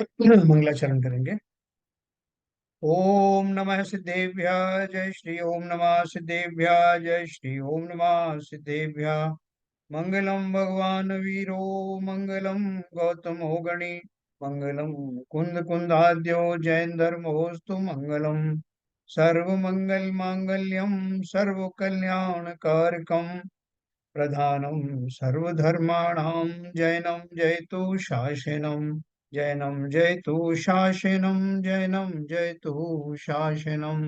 मंगलाचरण करेंगे। ओम नमः सिद्धेभ्य जय श्री ओम नमः सिद्धेभ्य जय श्री ओम नमः सिद्धेभ्य। मंगलम भगवान वीरो मंगलम गौतमो गणि मंगलम कुंद कुंदाद्यो जैन धर्मोस्तु मंगलम। सर्व मंगल मांगल्यम सर्व कल्याण कारकम प्रधानम सर्वधर्माणां जैनं जयतु शासनम। जैनम जयतु शासनम जैनम जयतु शासनम।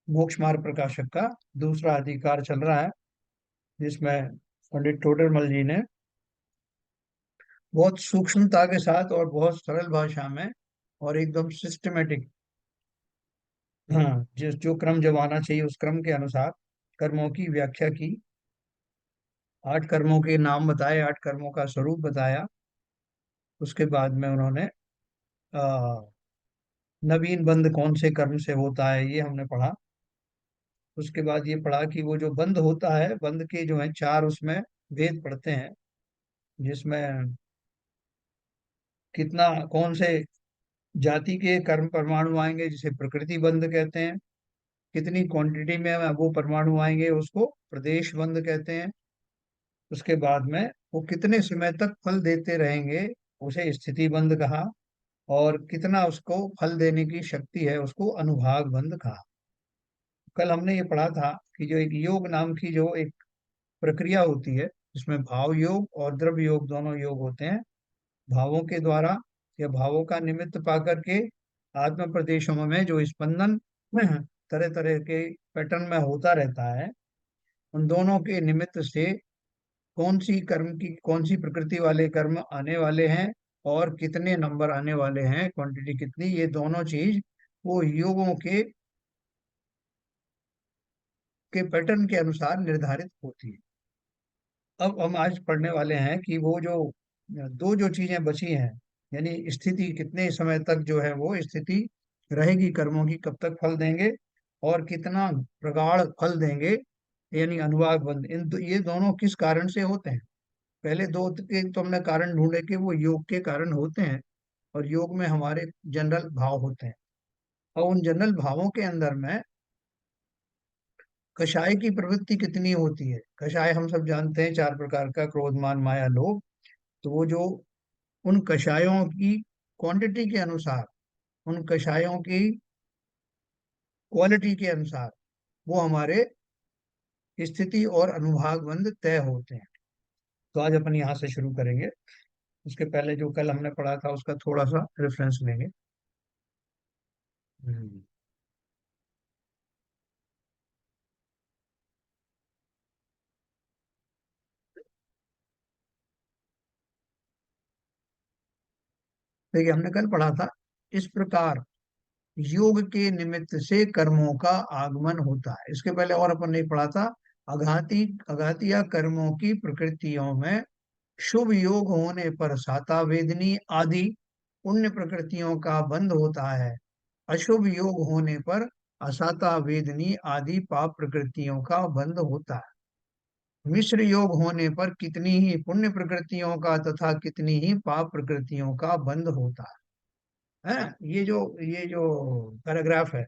मोक्ष मार्ग प्रकाशक का दूसरा अधिकार चल रहा है, जिसमें पंडित टोडरमल जी ने बहुत सूक्ष्मता के साथ और बहुत सरल भाषा में और एकदम सिस्टमेटिक, हाँ, जिस जो क्रम जब आना चाहिए उस क्रम के अनुसार कर्मों की व्याख्या की। 8 कर्मों के नाम बताए, 8 कर्मों का स्वरूप बताया। उसके बाद में उन्होंने आ, नवीन बंध कौन से कर्म से होता है ये हमने पढ़ा। उसके बाद ये पढ़ा कि वो जो बंध होता है, बंध के जो है 4 उसमें भेद पड़ते हैं, जिसमें कितना कौन से जाति के कर्म परमाणु आएंगे जिसे प्रकृति बंध कहते हैं, कितनी क्वांटिटी में वो परमाणु आएंगे उसको प्रदेश बंध कहते हैं। उसके बाद में वो कितने समय तक फल देते रहेंगे उसे स्थिति बंध कहा, और कितना उसको फल देने की शक्ति है उसको अनुभाग बंध कहा। कल हमने ये पढ़ा था कि जो एक योग नाम की जो एक प्रक्रिया होती है, जिसमें भाव योग और द्रव्य योग दोनों योग होते हैं। भावों के द्वारा या भावों का निमित्त पा करके आत्म प्रदेशों में जो स्पंदन तरह तरह के पैटर्न में होता रहता है, उन दोनों के निमित्त से कौन सी कर्म की कौन सी प्रकृति वाले कर्म आने वाले हैं और कितने नंबर आने वाले हैं, क्वांटिटी कितनी, ये दोनों चीज वो योगों के पैटर्न के अनुसार निर्धारित होती है। अब हम आज पढ़ने वाले हैं कि वो जो दो जो चीजें बची हैं, यानी स्थिति कितने समय तक जो है वो स्थिति रहेगी, कर्मों की कब तक फल देंगे और कितना प्रगाढ़ फल देंगे, यानी अनुभाग बंध, ये दोनों किस कारण से होते हैं। पहले दो के तो हमने कारण ढूंढे कि वो योग के कारण होते हैं, और योग में हमारे जनरल भाव होते हैं। और उन जनरल भावों के अंदर में कषाय की प्रवृत्ति कितनी होती है। कषाय हम सब जानते हैं 4 प्रकार का, क्रोध मान माया लोभ। तो वो जो उन कषायों की क्वांटिटी के अनुसार, उन कषायों की क्वालिटी के अनुसार वो हमारे स्थिति और अनुभाग बंद तय होते हैं। तो आज अपन यहाँ से शुरू करेंगे। उसके पहले जो कल हमने पढ़ा था उसका थोड़ा सा रेफरेंस लेंगे। हम्म। देखिए हमने कल पढ़ा था, इस प्रकार योग के निमित्त से कर्मों का आगमन होता है। इसके पहले और अपन ने पढ़ा था, अघाती अघातिया कर्मों की प्रकृतियों में शुभ योग होने पर साता वेदनी आदि पुण्य प्रकृतियों का बंध होता है। अशुभ योग होने पर असाता वेदनी आदि पाप प्रकृतियों का बंध होता है। मिश्र योग होने पर कितनी ही पुण्य प्रकृतियों का तथा कितनी ही पाप प्रकृतियों का बंध होता है। ये जो पैराग्राफ है,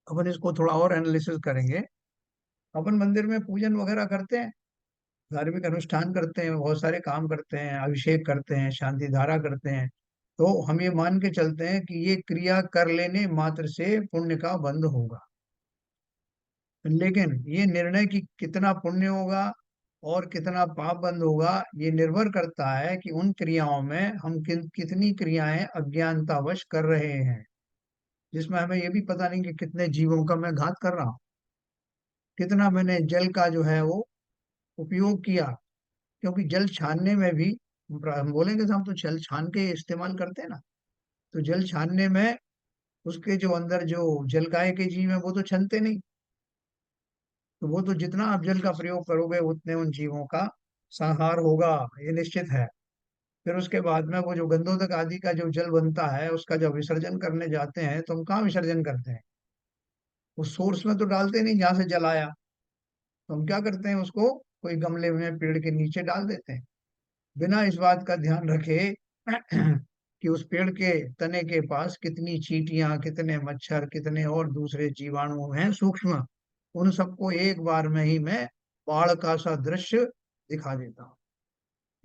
अपन इसको थोड़ा और एनालिसिस करेंगे। अपन मंदिर में पूजन वगैरह करते हैं, धार्मिक अनुष्ठान करते हैं, बहुत सारे काम करते हैं, अभिषेक करते हैं, शांति धारा करते हैं। तो हम ये मान के चलते हैं कि ये क्रिया कर लेने मात्र से पुण्य का बंध होगा। लेकिन ये निर्णय कि कितना पुण्य होगा और कितना पाप बंद होगा, ये निर्भर करता है कि उन क्रियाओं में हम कितनी क्रियाएं अज्ञानतावश कर रहे हैं, जिसमें हमें ये भी पता नहीं कि कितने जीवों का मैं घात कर रहा हूँ, कितना मैंने जल का जो है वो उपयोग किया। क्योंकि जल छानने में भी हम बोलेंगे तो हम तो जल छान के इस्तेमाल करते हैं ना। तो जल छानने में उसके जो अंदर जो जलकाय के जीव है वो तो छनते नहीं। तो वो तो जितना आप जल का प्रयोग करोगे उतने उन जीवों का संहार होगा, ये निश्चित है। फिर उसके बाद में वो जो गंधोदक आदि का जो जल बनता है उसका जब विसर्जन करने जाते हैं तो हम कहाँ विसर्जन करते हैं, उस सोर्स में तो डालते नहीं जहाँ से जल आया। तो हम क्या करते हैं, उसको कोई गमले में पेड़ के नीचे डाल देते हैं। बिना इस बात का ध्यान रखे कि उस पेड़ के तने के पास कितनी चींटियां, कितने मच्छर, कितने और दूसरे जीवाणु हैं सूक्ष्म, उन सबको एक बार में ही मैं बाढ़ का सा दृश्य दिखा देता हूँ।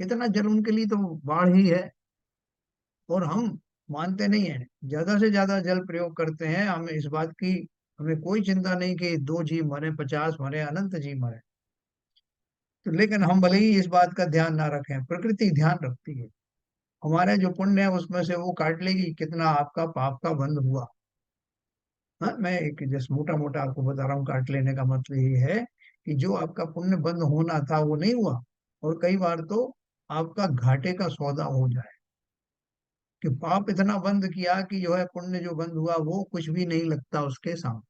इतना जल उनके लिए तो बाढ़ ही है। और हम मानते नहीं है, ज्यादा से ज्यादा जल प्रयोग करते हैं, हमें इस बात की, हमें कोई चिंता नहीं कि 2 जीव मरे, 50 मरे, अनंत जीव मरे। तो लेकिन हम भले ही इस बात का ध्यान ना रखें, प्रकृति ध्यान रखती है। हमारे जो पुण्य है उसमें से वो काट लेगी, कितना आपका पाप का बंद हुआ। हाँ, मैं एक जस्ट मोटा मोटा आपको बता रहा हूँ, काट लेने का मतलब ये है कि जो आपका पुण्य बंद होना था वो नहीं हुआ। और कई बार तो आपका घाटे का सौदा हो जाए, कि पाप इतना बंद किया कि जो है पुण्य जो बंद हुआ वो कुछ भी नहीं लगता उसके सामने।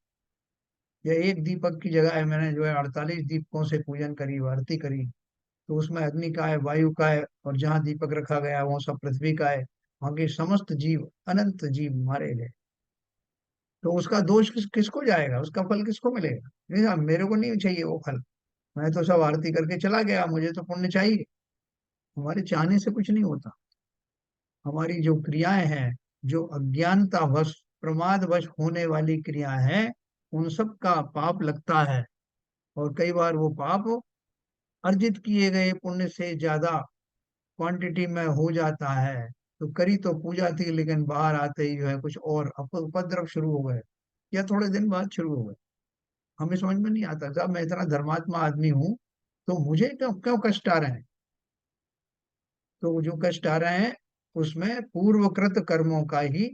या एक दीपक की जगह है, मैंने जो है 48 दीपकों से पूजन करी, आरती करी, तो उसमें अग्नि का है, वायु का है, और जहाँ दीपक रखा गया वो सब पृथ्वी का है। वहां के समस्त जीव, अनंत जीव मारे गए। तो उसका दोष किसको जाएगा, उसका फल किसको मिलेगा? नहीं साहब, मेरे को नहीं चाहिए वो फल। मैं तो सब आरती करके चला गया, मुझे तो पुण्य चाहिए। हमारे चाहने से कुछ नहीं होता। हमारी जो क्रियाएं हैं, जो अज्ञानता वश, प्रमाद वश होने वाली क्रियाएं हैं, उन सब का पाप लगता है। और कई बार वो पाप अर्जित किए गए पुण्य से ज्यादा क्वांटिटी में हो जाता है। तो करी तो पूजा थी, लेकिन बाहर आते ही जो है कुछ और उपद्रव शुरू हो गए, या थोड़े दिन बाद शुरू हो गए। हमें समझ में नहीं आता, साहब मैं इतना धर्मात्मा आदमी हूँ, तो मुझे क्यों क्यों कष्ट आ रहे हैं? तो जो कष्ट आ रहे हैं उसमें पूर्वकृत कर्मों का ही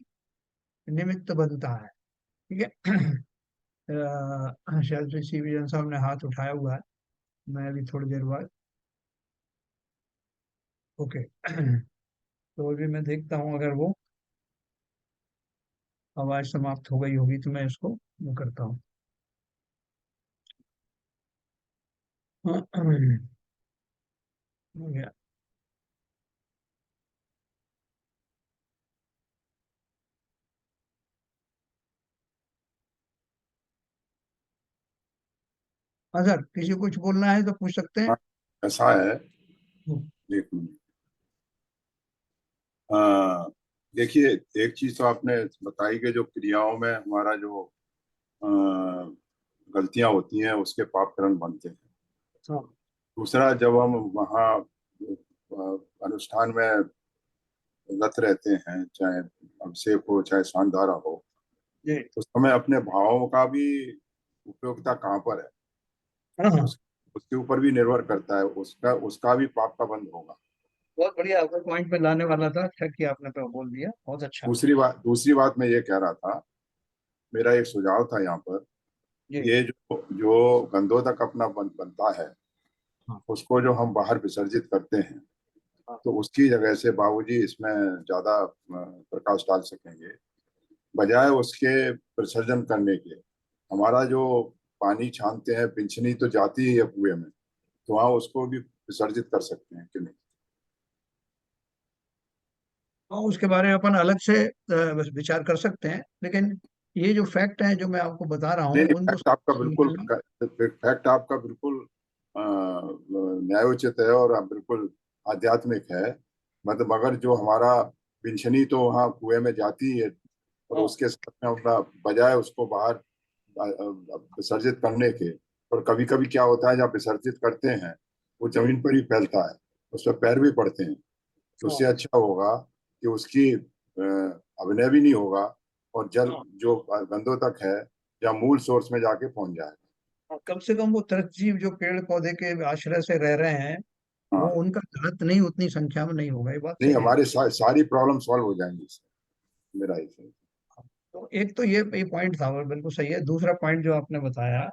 निमित्त बनता है। ठीक है। शायद श्री विजन साहब ने हाथ उठाया हुआ है, मैं अभी थोड़ी देर बाद। ओके। तो अभी मैं देखता हूँ, अगर वो आवाज समाप्त हो गई होगी तो मैं इसको वो करता हूँ। हो गया। हाँ सर, किसी को कुछ बोलना है तो पूछ सकते हैं। हाँ, ऐसा है। एक मिनट। हाँ, देखिए, एक चीज तो आपने बताई कि जो क्रियाओं में हमारा जो अ, गलतियां होती हैं उसके पाप कर्म बनते हैं। हाँ दूसरा, जब हम वहाँ अनुष्ठान में रत रहते हैं, चाहे अभिषेक हो चाहे शानदारा हो, जी। उस समय अपने भावों का भी उपयोगिता कहाँ पर है, हाँ हाँ। उस उसके ऊपर भी निर्भर करता है, उसका उसका भी पाप का बंध होगा। बहुत बढ़िया, आपको पॉइंट पे लाने वाला था, अच्छा किया आपने तो बोल दिया, बहुत अच्छा। दूसरी बात मैं ये कह रहा था, मेरा एक सुझाव था यहाँ पर। जी। ये जो जो गंधोदक अपना बनता है, हाँ उसको जो हम बाहर विसर्जित करते हैं, हाँ। तो उसकी जगह से बाबूजी इसमें ज्यादा प्रकाश डाल सकेंगे। बजाय उसके विसर्जन करने के, हमारा जो पानी छानते हैं, पिंचनी तो जाती ही है कुएं में, तो वहाँ उसको भी विसर्जित कर सकते हैं कि नहीं? हाँ, उसके बारे में अपन अलग से बस विचार कर सकते हैं, लेकिन ये जो फैक्ट है जो मैं आपको बता रहा नहीं हूँ नहीं, उनको समझना। फैक्ट आपका बिल्कुल न्यायोचित है और बिल्कुल आध्यात्मिक है। मतलब मगर जो हमारा पिंचनी तो वहाँ कुएं में जाती है, और हाँ उसके साथ में अपना, बजाय उसको बाहर विसर्जित करने के, और कभी कभी क्या होता है जब विसर्जित करते हैं, वो जमीन पर ही फैलता है, उस पर पैर भी पड़ते हैं। तो हाँ उससे अच्छा होगा कि उसकी अभिनय भी नहीं होगा, और जल हाँ जो गंदों तक है या मूल सोर्स में जाके पहुंच जाएगा। हाँ। कम से कम वो तरजीव जो पेड़ पौधे के आश्रय से रह रहे हैं, वो हाँ, उनका घात नहीं उतनी संख्या में नहीं होगा, ये बात नहीं, सही है। हमारे सारी प्रॉब्लम सॉल्व हो जाएंगी इससे, मेरा ऐसे। तो एक तो ये पॉइंट था, और बिल्कुल सही है। दूसरा पॉइंट जो आपने बताया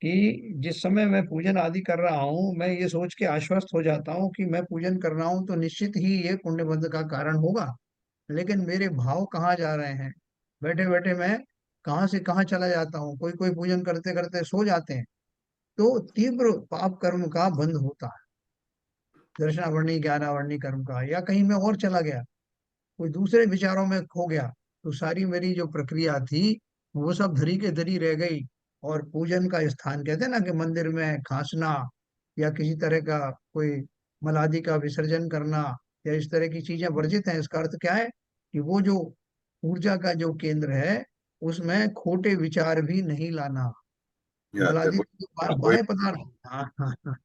कि जिस समय मैं पूजन आदि कर रहा हूँ, मैं ये सोच के आश्वस्त हो जाता हूँ कि मैं पूजन कर रहा हूँ तो निश्चित ही ये पुण्य बंध का कारण होगा। लेकिन मेरे भाव कहाँ जा रहे हैं? बैठे बैठे मैं कहाँ से कहाँ चला जाता हूँ, कोई कोई पूजन करते करते सो जाते हैं। तो तीव्र पाप कर्म का बंध होता है, दर्शनावरणी ज्ञानावरणी कर्म का, या कहीं मैं और चला गया, कोई दूसरे विचारों में खो गया, तो सारी मेरी जो प्रक्रिया थी वो सब धरी के धरी रह गई। और पूजन का स्थान, कहते हैं ना कि मंदिर में खांसना या किसी तरह का कोई मलादि का विसर्जन करना या इस तरह की चीजें वर्जित हैं। इसका अर्थ क्या है कि वो जो ऊर्जा का जो केंद्र है उसमें खोटे विचार भी नहीं लाना। या मलादि देखो तो कोई बाह्य पदार्थ, हाँ हाँ हाँ,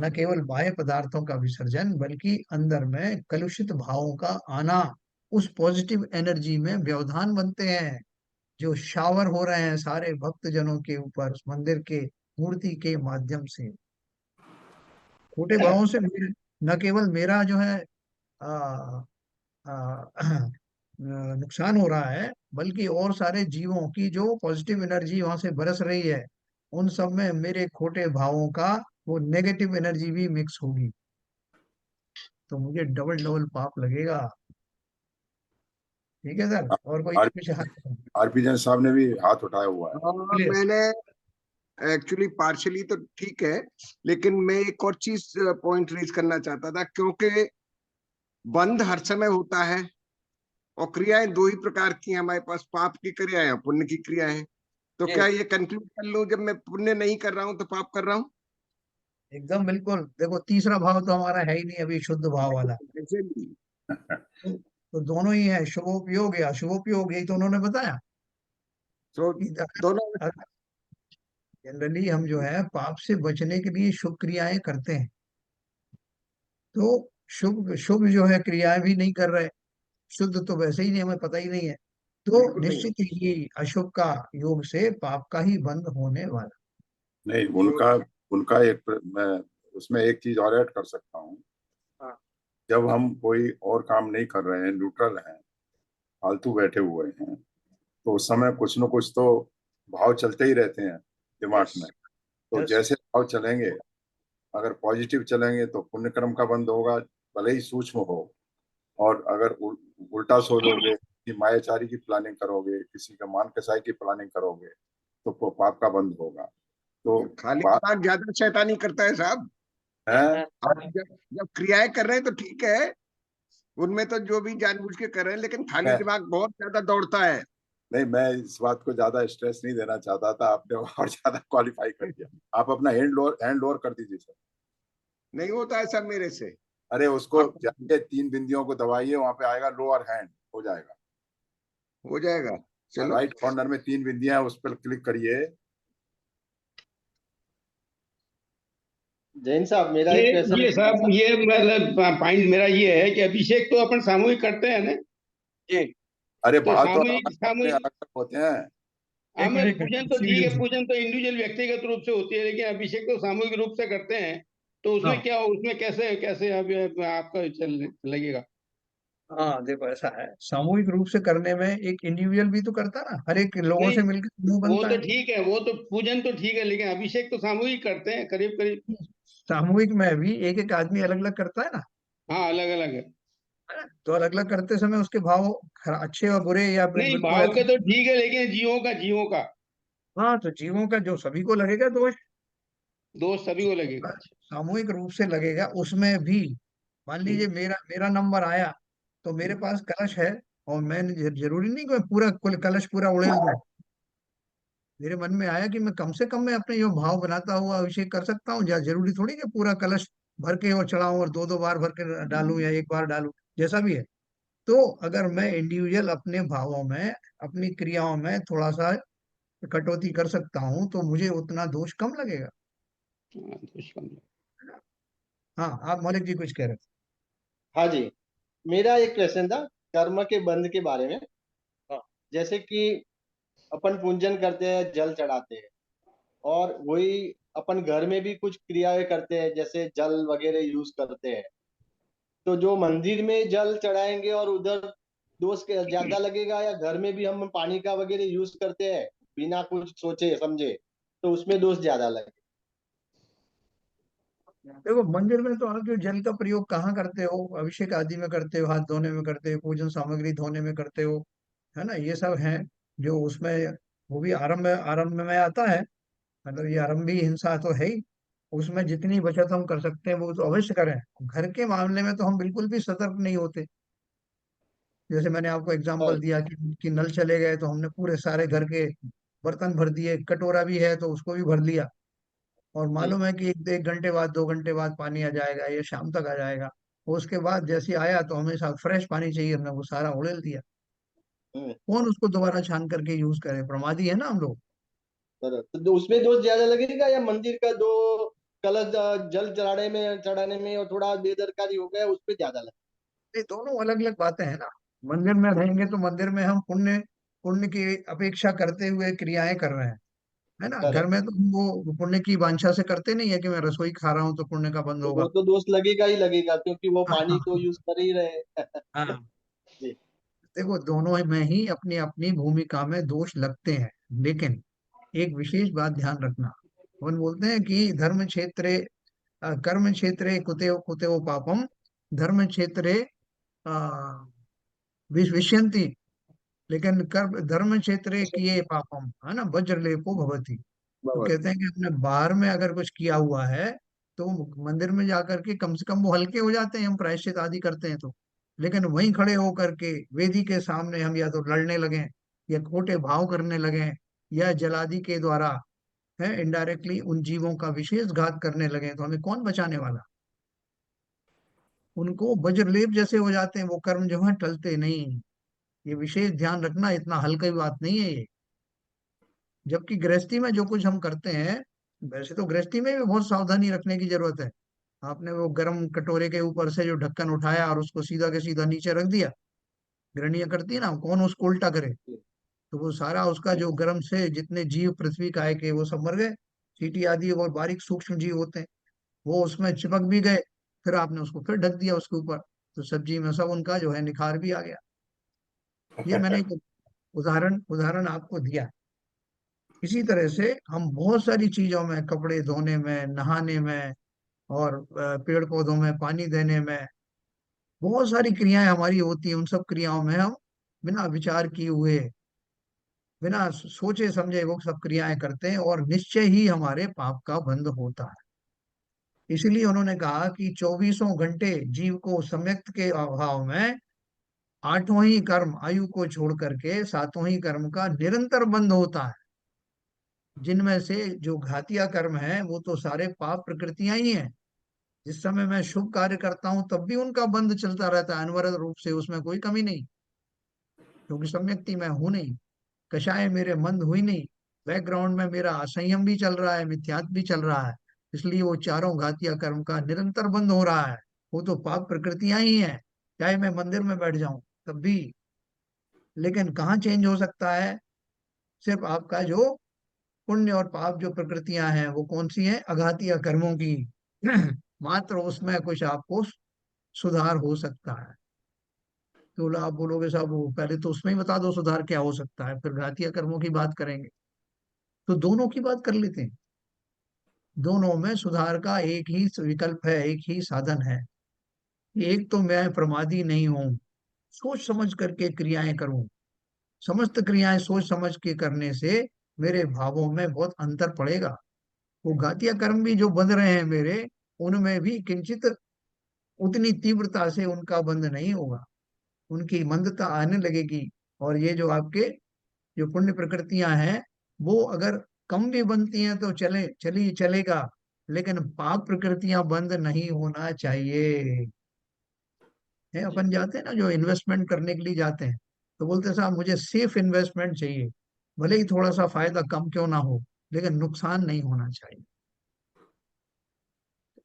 न केवल बाह्य पदार्थों का विसर्जन बल्कि अंदर में कलुषित भावों का आना, उस पॉजिटिव एनर्जी में व्यवधान बनते हैं जो शावर हो रहे हैं सारे भक्त जनों के ऊपर उस मंदिर के मूर्ति के माध्यम से। खोटे भावों से न केवल मेरा जो है आ, नुकसान हो रहा है, बल्कि और सारे जीवों की जो पॉजिटिव एनर्जी वहां से बरस रही है उन सब में मेरे खोटे भावों का वो नेगेटिव एनर्जी भी मिक्स होगी, तो मुझे डबल डबल पाप लगेगा। ठीक है सर, और कोई आर कुछ हाथ? आरपीजन साहब ने भी हाथ उठाया हुआ है। प्लीज। मैंने एक्चुअली पार्शली तो ठीक है, लेकिन मैं एक और चीज पॉइंट रेज करना चाहता था, क्योंकि बंध हर समय होता है और क्रियाएं दो ही प्रकार की हैं हमारे पास, पाप की क्रियाएं और पुण्य की क्रियाएं। तो क्या ये कंक्लूड कर लूं, जब मैं पुण्य नहीं कर रहा हूं तो पाप कर रहा हूं? एकदम बिल्कुल, देखो तीसरा भाव तो हमारा है ही नहीं अभी, शुद्ध भाव वाला। ऐसे भी। तो दोनों ही है, शुभोपयोग या अशुभोपयोग, यही तो उन्होंने बताया तो कि दोनों। जनरली हम जो है पाप से बचने के लिए शुभ क्रियाएं करते हैं, तो शुभ शुभ जो है क्रियाएं भी नहीं कर रहे, शुद्ध तो वैसे ही नहीं, हमें पता ही नहीं है, तो बिल्कुल नहीं। निश्चित ही अशुभ का योग से पाप का ही बंध होने वाला। नहीं, तो उनका उनका मैं उसमें एक चीज और ऐड कर सकता हूँ। हाँ। जब हम कोई और काम नहीं कर रहे हैं, न्यूट्रल हैं, फालतू बैठे हुए हैं, तो उस समय कुछ न कुछ तो भाव चलते ही रहते हैं दिमाग यस। में। तो यस। जैसे भाव चलेंगे, अगर पॉजिटिव चलेंगे तो पुण्य कर्म का बंध होगा, भले ही सूक्ष्म हो। और अगर उल्टा सोचोगे कि मायाचारी की प्लानिंग करोगे, किसी का मान कसाई की प्लानिंग करोगे, तो पाप का बंध होगा। तो खाली बात दिमाग ज्यादा शैतानी करता है साहब। है। आप जब जब क्रियाएं कर रहे हैं तो ठीक है, उनमें तो जो भी जानबूझ के कर रहे हैं, लेकिन खाली मैं दिमाग बहुत ज्यादा दौड़ता है। नहीं, मैं इस बात को ज्यादा स्ट्रेस नहीं देना चाहता था, आपने और ज्यादा क्वालिफाई कर दिया। आप अपना हैंड लोअर कर दीजिए सर। नहीं होता है सब मेरे से। अरे उसको आप जाके 3 बिंदियों को दबाइए, वहां पे आएगा लोअर हैंड, हो जाएगा। हो जाएगा। चलो। राइट कॉर्नर में 3 बिंदियां हैं, उस पर क्लिक करिए। जैन साहब, मेरा ये एक क्वेश्चन ये था। सब ये मतलब पॉइंट मेरा ये है कि अभिषेक तो अपन सामूहिक करते हैं ना। जी। अरे तो भाव तो सामूहिक अपने सामूहिक अलग अलग होते हैं। हाँ, एक मैं मिनट, एक पूजन मिनट, तो ठीक है, सीरियस। पूजन तो इंडिविजुअल व्यक्तिगत रूप से होती है, लेकिन अभिषेक तो सामूहिक रूप से करते हैं। तो उसमें हाँ क्या, उसमें कैसे कैसे अब आपका चल लगेगा? हाँ, देखो ऐसा है, सामूहिक रूप से करने में एक इंडिविजुअल भी तो करता है ना, हर एक लोगों नहीं, से मिलकर समूह वो बनता तो है। ठीक है, वो तो पूजन तो ठीक है, लेकिन अभिषेक तो सामूहिक करते हैं करीब करीब। सामूहिक में भी एक एक आदमी अलग अलग करता है ना, हाँ, अलग अलग है। है ना? तो अलग अलग करते समय उसके भाव अच्छे और बुरे या फिर नहीं, बिल्कुल भाव ऐसे। के तो ठीक है, लेकिन जीवों का हाँ, तो जीवों का जो सभी को लगेगा दोष, दोष सभी को लगेगा। सामूहिक रूप से लगेगा उसमें भी। मान लीजिए मेरा मेरा नंबर आया, तो मेरे पास कलश है, और मैं जरूरी नहीं कि मैं पूरा कुल कलश पूरा उड़ेल दूं। मेरे मन में आया कि मैं कम से कम मैं अपने यो भाव बनाता हुआ अभिषेक कर सकता हूँ, या जरूरी थोड़ी कि पूरा कलश भर के और चढ़ाऊं और दो दो बार भर के डालूं या एक बार डालूं, जैसा भी है। तो अगर मैं इंडिविजुअल अपने भावों में, अपनी क्रियाओं में थोड़ा सा कटौती कर सकता हूँ तो मुझे उतना दोष कम लगेगा। हाँ, दोष कम लगेगा। हाँ, आप मौलिक जी कुछ कह रहे हाँ जी, मेरा एक क्वेश्चन था कर्म के बंध के बारे में। थे। जैसे कि अपन पूजन करते हैं, जल चढ़ाते हैं, और वही अपन घर में भी कुछ क्रियाएं करते हैं, जैसे जल वगैरह यूज करते हैं। तो जो मंदिर में जल चढ़ाएंगे और उधर दोष ज्यादा लगेगा, या घर में भी हम पानी का वगैरह यूज करते हैं बिना कुछ सोचे समझे, तो उसमें दोष ज्यादा लगे? देखो मंदिर में तो आप जो जल का प्रयोग कहाँ करते हो, अभिषेक आदि में करते हो, हाथ धोने में करते हो, पूजन सामग्री धोने में करते हो, है ना, ये सब है जो उसमें। वो भी आरंभ आरंभ में आता है, मतलब ये आरंभी हिंसा तो है ही। उसमें जितनी बचत हम कर सकते हैं वो तो अवश्य करें। घर के मामले में तो हम बिल्कुल भी सतर्क नहीं होते। जैसे मैंने आपको एग्जांपल दिया कि नल चले गए तो हमने पूरे सारे घर के बर्तन भर दिए, कटोरा भी है तो उसको भी भर लिया, और जी। मालूम है कि एक घंटे बाद 2 घंटे बाद पानी आ जाएगा या शाम तक आ जाएगा। उसके बाद जैसे ही आया तो हमेशा फ्रेश पानी चाहिए, हमने वो सारा उड़ेल दिया। हम्म। कौन उसको दोबारा छान करके यूज करे? प्रमादी है ना हम लोग। तो उसमें दोष ज्यादा लगेगा या मंदिर का जो कलश जल चढ़ाने में और थोड़ा बेदरकारी हो गया उस पे ज्यादा लगेगा? ये दोनों अलग अलग बातें हैं ना। मंदिर में रहेंगे तो मंदिर में हम पुण्य पुण्य की अपेक्षा करते हुए क्रियाएं कर रहे हैं, है ना। घर करेक्ट। में तो हम वो पुण्य की वांछा से करते नहीं है कि मैं रसोई खा रहा हूँ तो पुण्य का बंद तो होगा। वो तो दोष लगेगा ही लगेगा क्योंकि वो हाँ पानी हाँ तो यूज कर ही रहे हैं। हाँ। जी। देखो दोनों में ही अपनी अपनी भूमिका में दोष लगते हैं, लेकिन एक विशेष बात ध्यान रखना। अपन बोलते हैं कि धर्म क्षेत्रे कर्म क्षेत्रे कुतेव कुतेव पापम, धर्म क्षेत्रे विष्यंति, लेकिन कर्म धर्म क्षेत्रे किए पापम, है ना, वज्रलेपो भवति। तो बाबा। कहते हैं कि हमने बाहर में अगर कुछ किया हुआ है तो मंदिर में जाकर के कम से कम वो हल्के हो जाते हैं, हम प्रायश्चित आदि करते हैं तो। लेकिन वहीं खड़े होकर के वेदी के सामने हम या तो लड़ने लगे, या खोटे भाव करने लगे, या जलादि के द्वारा है इनडायरेक्टली उन जीवों का विशेष घात करने लगे, तो हमें कौन बचाने वाला? उनको वज्रलेप जैसे हो जाते हैं वो कर्म, जो है टलते नहीं। ये विशेष ध्यान रखना, इतना हल्की बात नहीं है ये। जबकि गृहस्थी में जो कुछ हम करते हैं, वैसे तो गृहस्थी में भी बहुत सावधानी रखने की जरूरत है। आपने वो गर्म कटोरे के ऊपर से जो ढक्कन उठाया और उसको सीधा के सीधा नीचे रख दिया, गृहणियां करती है ना, कौन उसको उल्टा करे? तो वो सारा उसका जो गर्म से जितने जीव पृथ्वी का है के वो सब मर गए। चींटी आदि और बारीक सूक्ष्म जीव होते हैं, वो उसमें चिपक भी गए। फिर आपने उसको फिर ढक दिया उसके ऊपर, तो सब्जी में सब उनका जो है निखार भी आ गया। ये मैंने एक उदाहरण उदाहरण आपको दिया। इसी तरह से हम बहुत सारी चीजों में, कपड़े धोने में, नहाने में, और पेड़ पौधों में पानी देने में, बहुत सारी क्रियाएं हमारी होती हैं। उन सब क्रियाओं में हम बिना विचार किए हुए, बिना सोचे समझे वो सब क्रियाएं करते हैं, और निश्चय ही हमारे पाप का बंध होता है। इसलिए उन्होंने कहा कि 24 घंटे जीव को सम्यक्त के अभाव में आठों ही कर्म आयु को छोड़ करके सातों ही कर्म का निरंतर बंध होता है। जिनमें से जो घातिया कर्म है वो तो सारे पाप प्रकृतियां ही हैं। जिस समय मैं शुभ कार्य करता हूं तब भी उनका बंध चलता रहता है अनवरत रूप से, उसमें कोई कमी नहीं, क्योंकि सम्यक्ति मैं हूं नहीं, कषाय मेरे मंद हुई नहीं, बैकग्राउंड में मेरा असंयम भी चल रहा है, मिथ्यात्व भी चल रहा है। इसलिए वो चारों घातिया कर्म का निरंतर बंद हो रहा है। वो तो पाप प्रकृतियां ही हैं, चाहे मैं मंदिर में बैठ जाऊं तब भी। लेकिन कहाँ चेंज हो सकता है? सिर्फ आपका जो पुण्य और पाप जो प्रकृतियां हैं वो कौन सी हैं? अघातिया कर्मों की। मात्र उसमें कुछ आपको सुधार हो सकता है। तो आप बोलोगे साहब वो पहले तो उसमें ही बता दो सुधार क्या हो सकता है, फिर घातिया कर्मों की बात करेंगे। तो दोनों की बात कर लेते हैं। दोनों में सुधार का एक ही विकल्प है, एक ही साधन है। एक तो मैं प्रमादी नहीं हूं, सोच समझ करके क्रियाएं करूं। समस्त क्रियाएं सोच समझ के करने से मेरे भावों में बहुत अंतर पड़ेगा। वो घातिया कर्म भी जो बंध रहे हैं मेरे, उनमें भी किंचित उतनी तीव्रता से उनका बंध नहीं होगा, उनकी मंदता आने लगेगी। और ये जो आपके जो पुण्य प्रकृतियां हैं, वो अगर कम भी बनती हैं तो चलेगा, लेकिन पाप प्रकृतियां बंद नहीं होना चाहिए। है, जी। अपन जाते हैं ना जो इन्वेस्टमेंट करने के लिए जाते हैं, तो बोलते हैं साहब मुझे सेफ इन्वेस्टमेंट चाहिए, भले ही थोड़ा सा फायदा कम क्यों ना हो, लेकिन नुकसान नहीं होना चाहिए।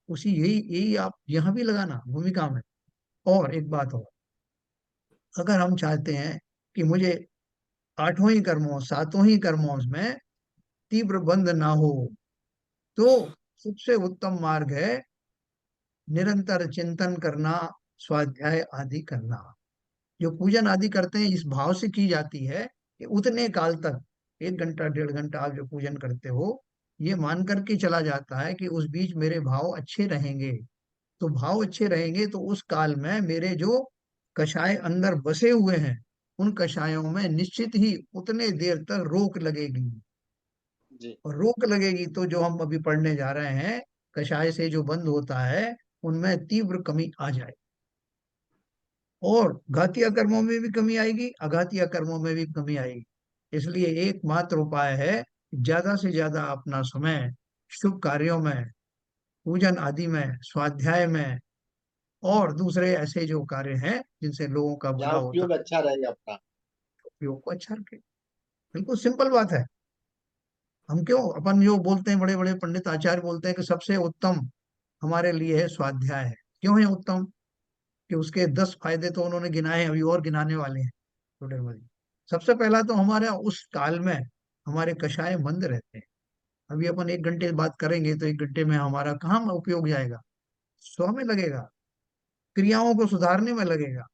उसी यही यही आप यहाँ भी लगाना भूमिका में। और एक बात और, अगर हम चाहते हैं कि मुझे आठों ही कर्मों सातों ही कर्मों में तीव्र बंध ना हो, तो सबसे उत्तम मार्ग है निरंतर चिंतन करना, स्वाध्याय आदि करना। जो पूजन आदि करते हैं इस भाव से की जाती है कि उतने काल तक, 1 घंटा 1.5 घंटा आप जो पूजन करते हो, ये मान करके चला जाता है कि उस बीच मेरे भाव अच्छे रहेंगे। तो भाव अच्छे रहेंगे तो उस काल में मेरे जो कषाय अंदर बसे हुए हैं, उन कषायों में निश्चित ही उतने देर तक रोक लगेगी। जी। और रोक लगेगी तो जो हम अभी पढ़ने जा रहे हैं, कषाय से जो बंद होता है उनमें तीव्र कमी आ जाए, और घातिया कर्मों में भी कमी आएगी, अघातिया कर्मों में भी कमी आएगी। इसलिए एकमात्र उपाय है ज्यादा से ज्यादा अपना समय शुभ कार्यों में, पूजन आदि में, स्वाध्याय में, और दूसरे ऐसे जो कार्य हैं जिनसे लोगों का भला जहाँ होता उपयोग अच्छा रहे अपना। है, उपयोग को अच्छा रखें। बिल्कुल सिंपल बात है। हम क्यों, अपन जो बोलते हैं, बड़े बड़े पंडित आचार्य बोलते हैं कि सबसे उत्तम हमारे लिए है स्वाध्याय है। क्यों है उत्तम? कि उसके 10 फायदे तो उन्होंने गिनाए हैं, अभी और गिनाने वाले हैं छोटे बड़े। सबसे पहला तो हमारे उस काल में हमारे कषाय मंद रहते हैं। अभी अपन 1 घंटे बात करेंगे तो 1 घंटे में हमारा कहाँ में उपयोग जाएगा? स्व में लगेगा, क्रियाओं को सुधारने में लगेगा।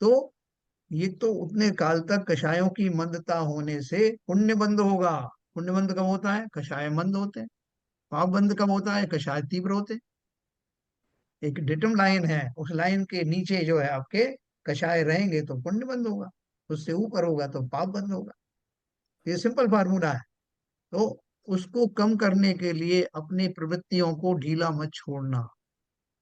तो ये तो उतने काल तक कषायों की मंदता होने से पुण्य बंद होगा। पुण्य बंद कब होता है? कषाय मंद होते हैं। पाप बंद कब होता है? कषाय तीव्र होते हैं। एक डिटम लाइन है, उस लाइन के नीचे जो है आपके कषाय रहेंगे तो पुण्य बंद होगा, उससे ऊपर होगा तो पाप बंद होगा। ये सिंपल फार्मूला है। तो उसको कम करने के लिए अपनी प्रवृत्तियों को ढीला मत छोड़ना।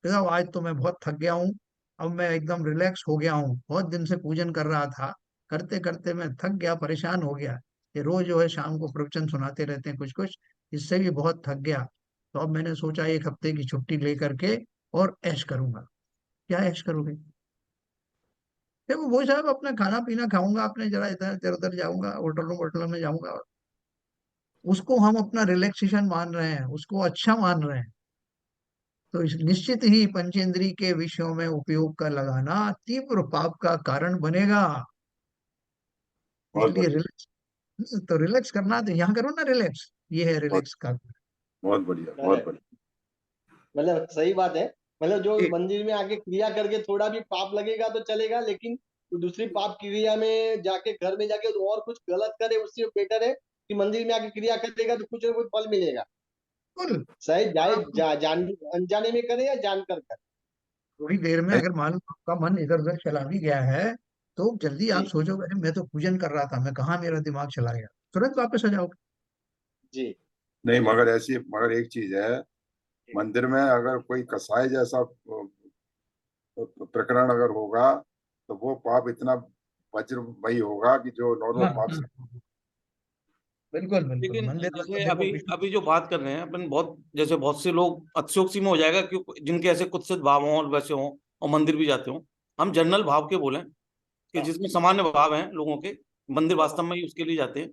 देखो आज तो मैं बहुत थक गया हूँ, अब मैं एकदम रिलैक्स हो गया हूँ, बहुत दिन से पूजन कर रहा था, करते करते मैं थक गया, परेशान हो गया। ये रोज जो है शाम को प्रवचन सुनाते रहते हैं कुछ कुछ, इससे भी बहुत थक गया। तो अब मैंने सोचा 1 हफ्ते की छुट्टी लेकर के और ऐश करूंगा। क्या ऐश करोगे? देखो वो साहब, अपना खाना पीना खाऊंगा, अपने जरा इधर इधर उधर जाऊंगा, होटलों होटलों में जाऊंगा। उसको हम अपना रिलैक्सेशन मान रहे हैं, उसको अच्छा मान रहे हैं। तो निश्चित ही पंचेंद्री के विषयों में उपयोग का लगाना तीव्र पाप का कारण बनेगा। बहुत इसलिए बढ़िया। रिलैक्स, तो रिलैक्स करना तो यहाँ करो ना रिलैक्स। ये है बहुत रिलैक्स का। बहुत बढ़िया, बहुत करेक्ट। बढ़िया। मतलब सही बात है। मतलब जो एक मंदिर में आके क्रिया करके थोड़ा भी पाप लगेगा तो चलेगा, लेकिन दूसरी पाप क्रिया में जाके घर में जाके और कुछ गलत करे, उससे बेटर है कि मंदिर में आके क्रिया करेगा तो कुछ ना कुछ फल मिलेगा। बिल्कुल। चाहे जाए आप जान अनजाने में करे या जानकर करे। थोड़ी देर में नहीं, अगर मान लो आपका मन इधर उधर चला भी गया है, तो जल्दी आप जी सोचोगे अरे मैं तो पूजन कर रहा था, मैं कहाँ मेरा दिमाग चला गया, तुरंत वापस आ जाओगे। जी नहीं, मगर एक चीज है। मंदिर में अगर कोई कसाई जैसा प्रकरण अगर होगा तो वो पाप इतना वज्रमयी होगा कि जो नॉर्मल हाँ पाप से। हाँ, बिल्कुल बिल्कुल। लेकिन मंदिर में तो जैसे देखो अभी विष्णु। अभी जो बात कर रहे हैं अपन, बहुत जैसे बहुत से लोग अतिशयोक्ति में हो जाएगा कि जिनके ऐसे कुत्सित भाव हों और वैसे हों और मंदिर भी जाते हों। हम जनरल भाव के बोलें कि जिसमें सामान्य भाव हैं लोगों के, मंदिर वास्तव में ही उसके लिए जाते हैं।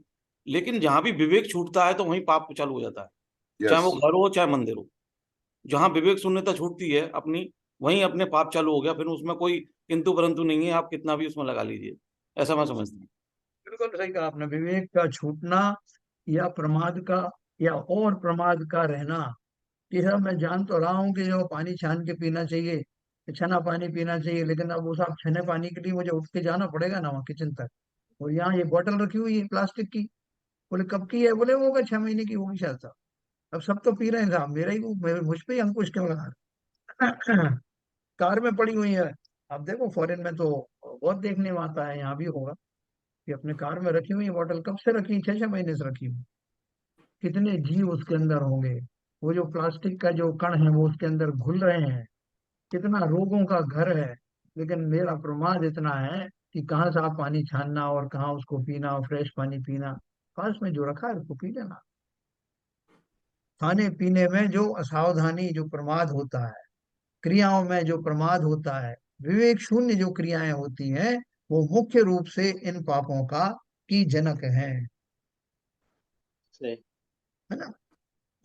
लेकिन जहां भी विवेक छूटता है तो वहीं पाप चालू हो जाता है, चाहे यस। वो घर हो चाहे मंदिर हो। जहां विवेक शून्यता छूटती है अपनी, वहीं अपने पाप चालू हो गया। फिर उसमें कोई किंतु परंतु नहीं है, आप कितना भी उसमें लगा लीजिए। ऐसा मैं समझता हूँ। बिल्कुल सही कहा आपने। विवेक का छूटना या प्रमाद का, या और प्रमाद का रहना, कि साहब मैं जान तो रहा हूँ कि जो पानी छान के पीना चाहिए, छना पानी पीना चाहिए, लेकिन अब वो साहब छने पानी के लिए मुझे उठ के जाना पड़ेगा ना वहाँ किचन तक। और यहाँ ये बोतल रखी हुई है प्लास्टिक की। बोले कब की है? बोले वो होगा 6 महीने की होगी शायद साहब। अब सब तो पी रहे हैं साहब, मेरा ही मुझ पे ही अंकुश क्यों लगा रहे हैं? कार में पड़ी हुई है। अब देखो फॉरेन में तो बहुत देखने में आता है, यहाँ भी होगा कि अपने कार में रखी हुई है बोतल, कब से रखी? 6 6 महीने से रखी हुई। कितने जीव उसके अंदर होंगे, वो जो प्लास्टिक का जो कण है वो उसके अंदर घुल रहे हैं, कितना रोगों का घर है। लेकिन मेरा प्रमाद इतना है कि कहाँ साफ पानी छानना और कहाँ उसको पीना, और फ्रेश पानी पीना। पास में जो रखा है उसको पी लेना। खाने पीने में जो असावधानी, जो प्रमाद होता है, क्रियाओं में जो प्रमाद होता है, विवेक शून्य जो क्रियाएं होती हैं, वो मुख्य रूप से इन पापों का की जनक है। सही। है ना?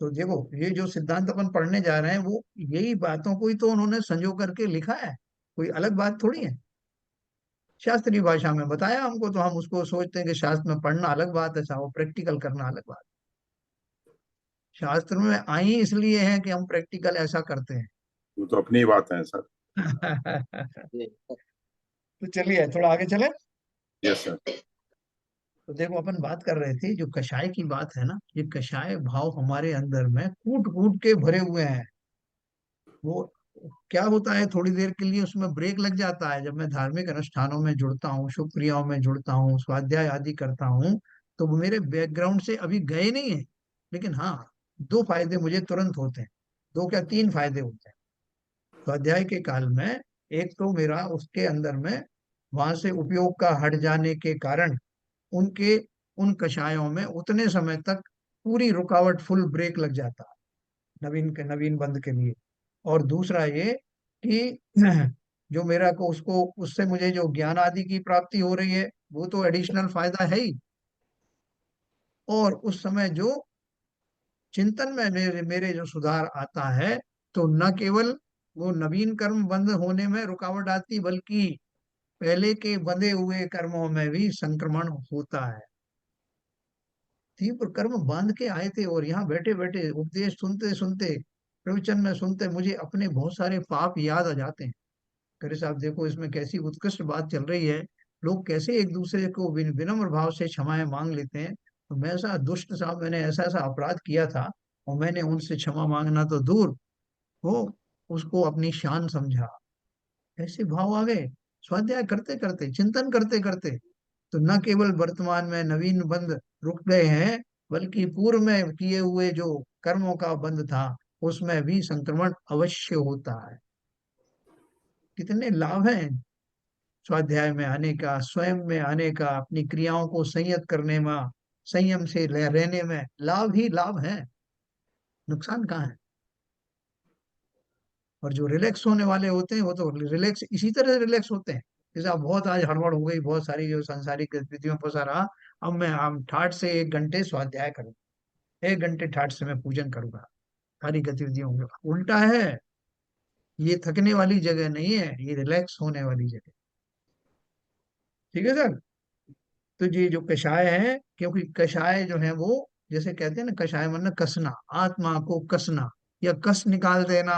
तो देखो ये जो सिद्धांत अपन पढ़ने जा रहे हैं, वो यही बातों को ही तो उन्होंने संजो करके लिखा है, कोई अलग बात थोड़ी है। शास्त्रीय भाषा में बताया हमको, तो हम उसको सोचते हैं कि शास्त्र में पढ़ना अलग बात है, अच्छा वो प्रैक्टिकल करना अलग बात। शास्त्र में आई इसलिए है कि हम प्रैक्टिकल ऐसा करते हैं। वो तो अपनी बात है सर। जी तो चलिए थोड़ा आगे चले। Yes sir. तो देखो अपन बात कर रहे थे जो कषाय की बात है ना, ये कषाय भाव हमारे अंदर में कूट कूट के भरे हुए हैं। वो क्या होता है, थोड़ी देर के लिए उसमें ब्रेक लग जाता है। जब मैं धार्मिक अनुष्ठानों में जुड़ता हूँ, शुभ क्रियाओं में जुड़ता हूँ, स्वाध्याय आदि करता हूँ, तो वो मेरे बैकग्राउंड से अभी गए नहीं है। लेकिन हाँ, 2 फायदे मुझे तुरंत होते हैं। 2 क्या 3 फायदे होते हैं स्वाध्याय के काल में। एक तो मेरा उसके अंदर में वहां से उपयोग का हट जाने के कारण उनके उन कषायों में उतने समय तक पूरी रुकावट, फुल ब्रेक लग जाता है। नवीन बंध के लिए। और दूसरा ये कि जो मेरा को उसको उससे मुझे जो ज्ञान आदि की प्राप्ति हो रही है वो तो एडिशनल फायदा है ही। और उस समय जो चिंतन में मेरे मेरे जो सुधार आता है, तो न केवल वो नवीन कर्म बंद होने में रुकावट आती, बल्कि पहले के बंधे हुए कर्मों में भी संक्रमण होता है। तीव्र कर्म बांध के आए थे और यहाँ बैठे बैठे उपदेश सुनते सुनते, प्रवचन में सुनते, मुझे अपने बहुत सारे पाप याद आ जाते हैं। करे साहब देखो इसमें कैसी उत्कृष्ट बात चल रही है, लोग कैसे एक दूसरे को विनम्र भाव से क्षमाएं मांग लेते हैं। तो मैं ऐसा दुष्ट साहब, मैंने ऐसा ऐसा अपराध किया था और मैंने उनसे क्षमा मांगना तो दूर हो, उसको अपनी शान समझा। ऐसे भाव आ गए स्वाध्याय करते करते, चिंतन करते करते। तो न केवल वर्तमान में नवीन बंध रुक गए हैं, बल्कि पूर्व में किए हुए जो कर्मों का बंध था उसमें भी संक्रमण अवश्य होता है। कितने लाभ हैं स्वाध्याय में आने का, स्वयं में आने का, अपनी क्रियाओं को संयत करने में, संयम से रहने में लाभ ही लाभ है, नुकसान कहाँ है। और जो रिलैक्स होने वाले होते हैं वो तो रिलैक्स इसी तरह रिलैक्स होते हैं। जैसे अब बहुत आज हड़बड़ हो गई, बहुत सारी जो सांसारिक गतिविधियों में फंसा रहा, अब मैं हम ठाट से 1 घंटे स्वाध्याय करूंगा, 1 घंटे ठाट से मैं पूजन करूंगा, सारी गतिविधियों में। उल्टा है, ये थकने वाली जगह नहीं है, ये रिलैक्स होने वाली जगह। ठीक है सर। तो ये जो कषाय है, क्योंकि कषाय जो है वो जैसे कहते हैं ना, कषाय मतलब कसना, आत्मा को कसना या कस निकाल देना।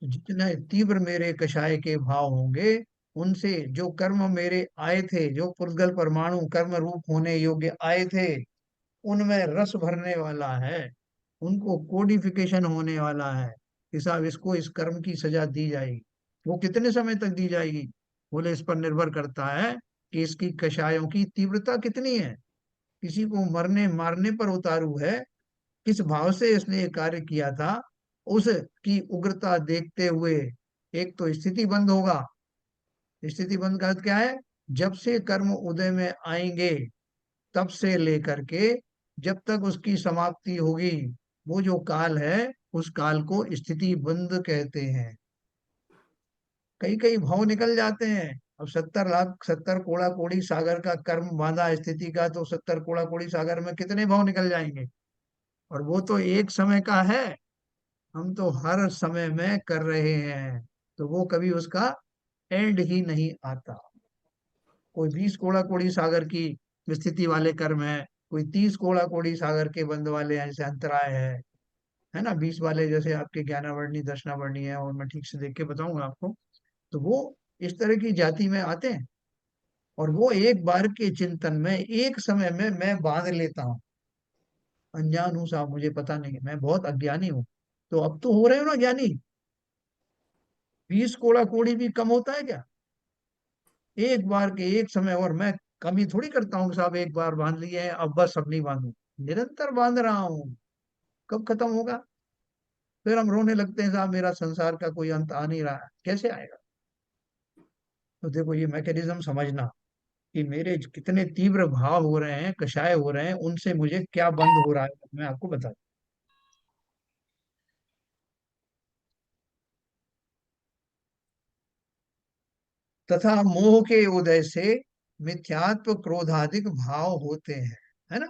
जितने तीव्र मेरे कषाय के भाव होंगे, उनसे जो कर्म मेरे आए थे, जो पुद्गल परमाणु कर्म रूप होने योग्य आए थे, उनमें रस भरने वाला है, उनको कोडिफिकेशन होने वाला है कि साहब इसको इस कर्म की सजा दी जाएगी। वो कितने समय तक दी जाएगी, बोले इस पर निर्भर करता है कि इसकी कषायों की तीव्रता कितनी है। किसी को मरने मारने पर उतारू है, किस भाव से इसने ये कार्य किया था, उसकी उग्रता देखते हुए एक तो स्थिति बंद होगा। स्थिति बंद का अर्थ क्या है, जब से कर्म उदय में आएंगे तब से लेकर के जब तक उसकी समाप्ति होगी, वो जो काल है उस काल को स्थिति बंद कहते हैं। कई कई भाव निकल जाते हैं। अब 70 लाख 70 कोड़ा कोड़ी सागर का कर्म बांधा स्थिति का, तो 70 कोड़ा कोड़ी सागर में कितने भाव निकल जाएंगे। और वो तो एक समय का है, हम तो हर समय में कर रहे हैं, तो वो कभी उसका एंड ही नहीं आता। कोई 20 कोड़ा कोड़ी सागर की स्थिति वाले कर्म है, कोई 30 कोड़ा कोड़ी सागर के बंद वाले हैं, जैसे अंतराय है ना, 20 वाले जैसे आपके ज्ञानावर्णी दर्शनावर्णी है, और मैं ठीक से देख के बताऊंगा आपको। तो वो इस तरह की जाति में आते हैं, और वो एक बार के चिंतन में एक समय में मैं बांध लेता हूँ। अनजान हूँ साहब, मुझे पता नहीं, मैं बहुत अज्ञानी हूँ। तो अब तो हो रहे हो ना ज्ञानी। 20 कोड़ा कोड़ी भी कम होता है क्या, एक बार के एक समय। और मैं कमी थोड़ी करता हूँ कि साहब एक बार बांध लिए हैं अब बस अब नहीं बांधू, निरंतर बांध रहा हूँ। कब खत्म होगा, फिर हम रोने लगते हैं साहब मेरा संसार का कोई अंत आ नहीं रहा है, कैसे आएगा। तो देखो ये मैकेनिज्म समझना कि मेरे कितने तीव्र भाव हो रहे हैं, कषाय हो रहे हैं, उनसे मुझे क्या बंद हो रहा है, मैं आपको बता दूं। तथा मोह के उदय से मिथ्यात्व क्रोधाधिक भाव होते हैं, है ना।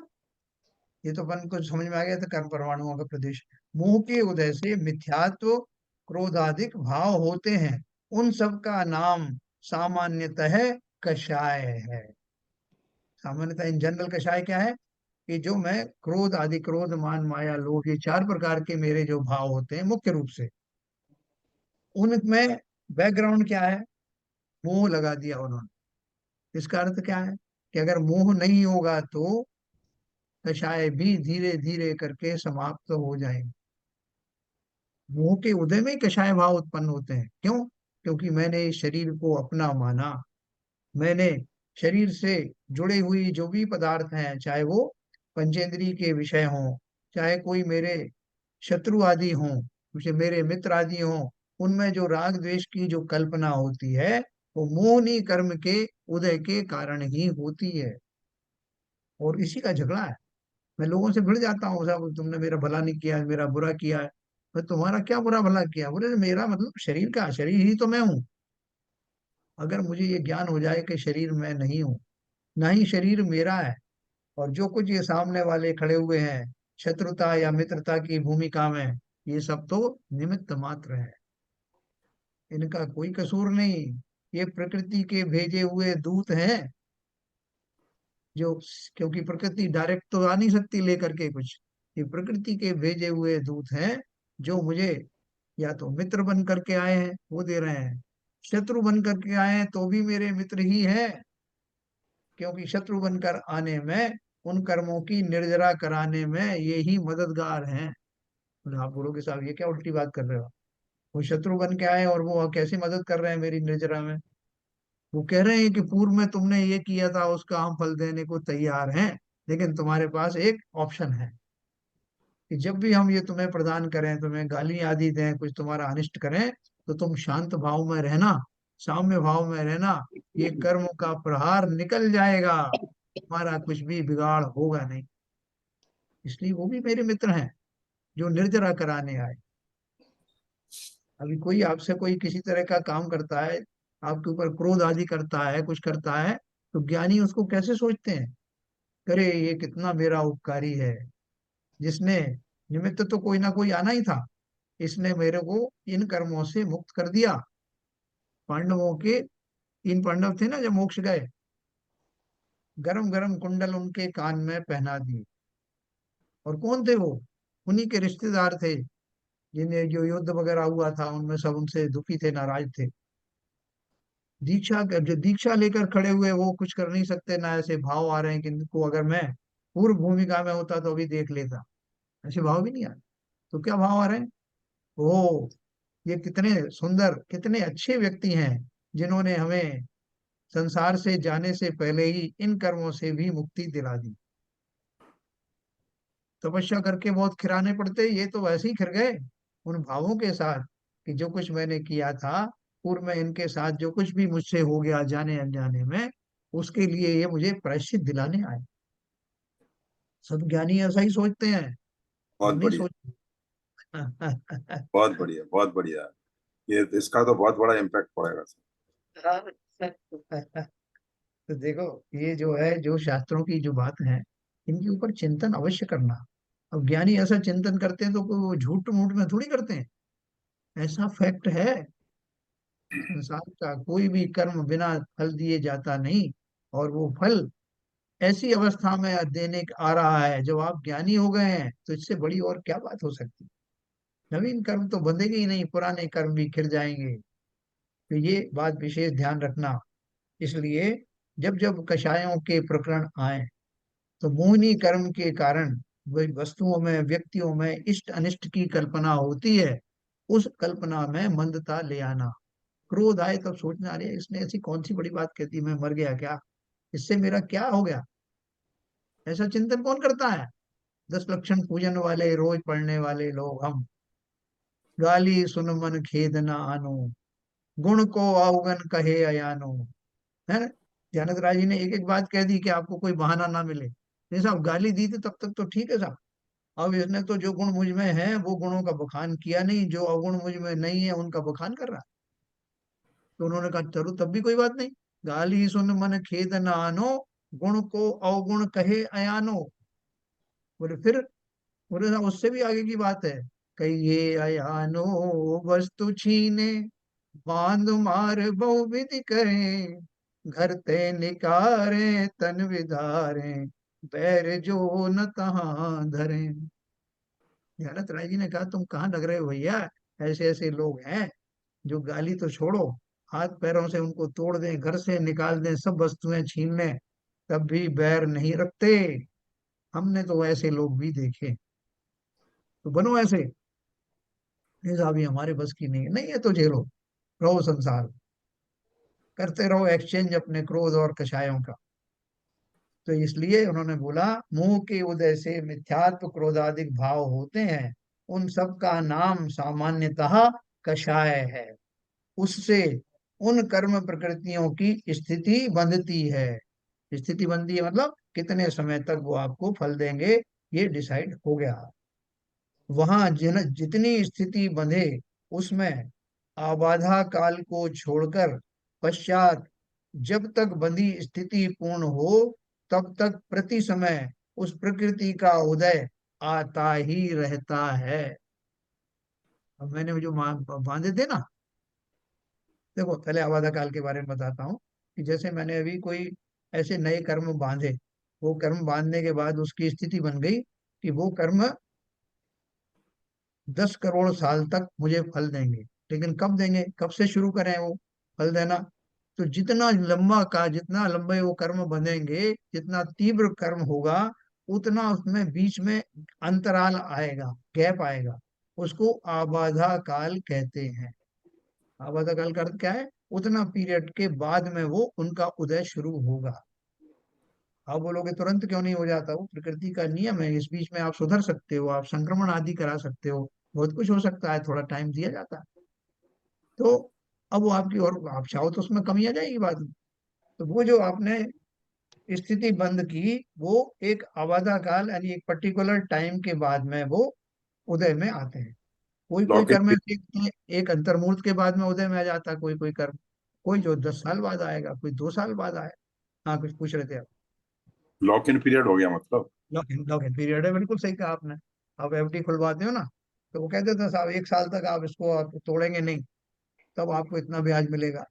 ये तो अपन को समझ में आ गया था, कर्म परमाणुओं का प्रदेश। मोह के उदय से मिथ्यात्व क्रोधाधिक भाव होते हैं, उन सब का नाम सामान्यतः कषाय है। सामान्यतः इन जनरल कषाय क्या है, कि जो मैं क्रोध आदि, क्रोध मान माया लोभ, ये 4 प्रकार के मेरे जो भाव होते हैं मुख्य रूप से, उनमें बैकग्राउंड क्या है, मोह लगा दिया उन्होंने। इसका अर्थ क्या है कि अगर मोह नहीं होगा तो कषाय भी धीरे धीरे करके समाप्त हो जाएंगे। मोह के उदय में ही कषाय भाव उत्पन्न होते हैं। क्यों, क्योंकि मैंने इस शरीर को अपना माना, मैंने शरीर से जुड़े हुई जो भी पदार्थ हैं, चाहे वो पंचेंद्रिय के विषय हों, चाहे कोई मेरे शत्रु आदि हों, मुझे मेरे मित्र आदि हों, उनमें जो राग द्वेष की जो कल्पना होती है, वो मोहनी कर्म के उदय के कारण ही होती है। और इसी का झगड़ा है। मैं लोगों से भिड़ जाता हूँ, साहब तुमने मेरा भला नहीं किया, मेरा बुरा किया है। मैं तुम्हारा क्या बुरा भला किया? बोले मेरा मतलब शरीर का, शरीर ही तो मैं हूँ। अगर मुझे ये ज्ञान हो जाए कि शरीर मैं नहीं हूँ, ना ही शरीर मेरा है, और जो कुछ ये सामने वाले खड़े हुए हैं शत्रुता या मित्रता की भूमिका में, ये सब तो निमित्त मात्र है, इनका कोई कसूर नहीं। ये प्रकृति के भेजे हुए दूत हैं जो, क्योंकि प्रकृति डायरेक्ट तो आ नहीं सकती लेकर के कुछ, ये प्रकृति के भेजे हुए दूत हैं जो मुझे या तो मित्र बन करके आए हैं वो दे रहे हैं, शत्रु बन करके आए हैं तो भी मेरे मित्र ही हैं, क्योंकि शत्रु बनकर आने में, उन कर्मों की निर्जरा कराने में ये ही मददगार हैं। बोले आप बोलोगे साहब ये क्या उल्टी बात कर रहे हो? वो शत्रु बन के आए और वो कैसे मदद कर रहे हैं मेरी निर्जरा में? वो कह रहे हैं कि पूर्व में तुमने ये किया था उसका हम फल देने को तैयार हैं, लेकिन तुम्हारे पास एक ऑप्शन है कि जब भी हम ये तुम्हें प्रदान करें, तुम्हें गाली आदि दें, कुछ तुम्हारा अनिष्ट करें, तो तुम शांत भाव में रहना, साम्य भाव में रहना, ये कर्म का प्रहार निकल जाएगा, तुम्हारा कुछ भी बिगाड़ होगा नहीं। इसलिए वो भी मेरे मित्र हैं जो निर्जरा कराने आए। अभी कोई आपसे कोई किसी तरह का काम करता है, आपके ऊपर क्रोध आदि करता है, कुछ करता है, तो ज्ञानी उसको कैसे सोचते हैं, करे ये कितना मेरा उपकारी है, जिसने, निमित्त तो कोई ना कोई आना ही था, इसने मेरे को इन कर्मों से मुक्त कर दिया। पांडवों के, 3 पांडव थे ना जब मोक्ष गए, गरम गरम कुंडल उनके कान में पहना दिए। और कौन थे वो? उन्हीं के रिश्तेदार थे, जिन्हें जो युद्ध वगैरह हुआ था उनमें सब उनसे दुखी थे, नाराज थे। जो दीक्षा लेकर खड़े हुए वो कुछ कर नहीं सकते ना, ऐसे भाव आ रहे हैं कि इनको अगर मैं पूर्व भूमिका में होता तो अभी देख लेता, ऐसे भाव भी नहीं आ रहे। तो क्या भाव आ रहे हैं? ओ, ये कितने सुंदर, कितने अच्छे व्यक्ति हैं जिन्होंने हमें संसार से जाने से पहले ही इन कर्मों से भी मुक्ति दिला दी। तपस्या करके बहुत खिराने पड़ते, ये तो वैसे ही खिर गए उन भावों के साथ कि जो कुछ मैंने किया था पूर्व में, इनके साथ जो कुछ भी मुझसे हो गया जाने अनजाने में, उसके लिए ये मुझे प्रायश्चित दिलाने आए। सब ज्ञानी ऐसा ही सोचते हैं, बहुत हम नहीं बढ़िया, सोचते। बहुत बढ़िया, बहुत बढ़िया। ये इसका तो बहुत बड़ा इम्पैक्ट पड़ेगा सर। तो देखो, ये जो है, जो शास्त्रों की जो बात है, इनके ऊपर चिंतन अवश्य करना। अब ज्ञानी ऐसा चिंतन करते हैं तो कोई वो झूठ मूठ में थोड़ी करते हैं, ऐसा फैक्ट है। संसार का कोई भी कर्म बिना फल दिए जाता नहीं, और वो फल ऐसी अवस्था में देने आ रहा है जब आप ज्ञानी हो गए हैं, तो इससे बड़ी और क्या बात हो सकती है? नवीन कर्म तो बंधेंगे ही नहीं, पुराने कर्म भी खिर जाएंगे। तो ये बात विशेष ध्यान रखना। इसलिए जब जब कषायों के प्रकरण आए, तो मोहिनी कर्म के कारण वही वस्तुओं में, व्यक्तियों में इष्ट अनिष्ट की कल्पना होती है, उस कल्पना में मंदता ले आना। क्रोध आए तब सोचना, अरे इसने ऐसी कौन सी बड़ी बात कहती, मैं मर गया क्या, इससे मेरा क्या हो गया? ऐसा चिंतन कौन करता है? 10 लक्षण पूजन वाले, रोज पढ़ने वाले लोग हम। गाली सुन मन खेद न आनो, गुण को अवगन कहे अयानो, है ना? ध्यानद राय जी ने एक एक बात कह दी कि आपको कोई बहाना ना मिले। नहीं साहब, गाली दी थी तब तक तो ठीक है साहब, अब इसने तो जो गुण मुझ में है वो गुणों का बखान किया नहीं, जो अवगुण मुझ में नहीं है उनका बखान कर रहा है। तो उन्होंने कहा चलो तब भी कोई बात नहीं, गाली सुन मन खेद न आनो, गुण को अवगुण कहे अयानो। बोले फिर? बोले साहब उससे भी आगे की बात है, कहिए अयानो वस्तु छीने, बांध मार बहुविधि करें, घर ते निकारे तन विदारे, बैर जो न तहाँ धरे। ध्यानत राय जी ने कहा तुम कहाँ लग रहे हो भैया, ऐसे ऐसे लोग हैं जो गाली तो छोड़ो, हाथ पैरों से उनको तोड़ दें, घर से निकाल दें, सब वस्तुएं छीन लें, तब भी बैर नहीं रखते। हमने तो ऐसे लोग भी देखे। तो बनो ऐसे। नहीं साहब ये हमारे बस की नहीं है, नहीं है तो झेलो, रहो संसार, करते रहो एक्सचेंज अपने क्रोध और कषायों का। तो इसलिए उन्होंने बोला, मुंह के उदय से मिथ्यात्व क्रोधादिक भाव होते हैं, उन सब का नाम सामान्यतः कषाय है। उससे उन कर्म प्रकृतियों की स्थिति बंधती है। स्थिति बनती है मतलब कितने समय तक वो आपको फल देंगे, ये डिसाइड हो गया। वहां जितनी स्थिति बंधे उसमें आबाधा काल को छोड़कर पश्चात जब तक बंधी स्थिति पूर्ण हो तब तक प्रति समय उस प्रकृति का उदय आता ही रहता है। अब मैंने वो जो बांधे थे ना, देखो पहले आबादा काल के बारे में बताता हूँ कि जैसे मैंने अभी कोई ऐसे नए कर्म बांधे, वो कर्म बांधने के बाद उसकी स्थिति बन गई कि वो कर्म 10 करोड़ साल तक मुझे फल देंगे। लेकिन कब देंगे, कब से शुरू करें वो फल देना? तो जितना लंबे वो कर्म बनेंगे, जितना तीव्र कर्म होगा, उतना उसमें बीच में अंतराल आएगा, गैप आएगा। उसको आबाधा काल कहते हैं। आबादा काल का अर्थ क्या है? उतना पीरियड के बाद में वो उनका उदय शुरू होगा। आप बोलोगे तुरंत क्यों नहीं हो जाता? वो प्रकृति का नियम है, इस बीच में आप सुधर सकते हो, आप संक्रमण आदि करा सकते हो, बहुत कुछ हो सकता है, थोड़ा टाइम दिया जाता है। तो अब वो आपकी, और आप चाहो तो उसमें कमी आ जाएगी बाद में। तो वो जो आपने स्थिति बंद की, वो एक आबादा काल यानी एक पर्टिकुलर टाइम के बाद में वो उदय में आते हैं। कोई कोई लॉक इन कर्म ऐसे एक अंतर्मुहूर्त के बाद में उदय में आ जाता है, कोई कोई कर्म, कोई जो 10 साल बाद आएगा, कोई 2 साल बाद आएगा। हाँ, कुछ पूछ रहे थे आप? लॉक इन पीरियड हो गया मतलब। लॉक इन पीरियड है, बिल्कुल सही कहा आपने। आप एफडी खुलवाते हो ना, तो वो कहते थे साहब 1 साल तक आप इसको आप तोड़ेंगे नहीं, तब आपको इतना ब्याज मिलेगा।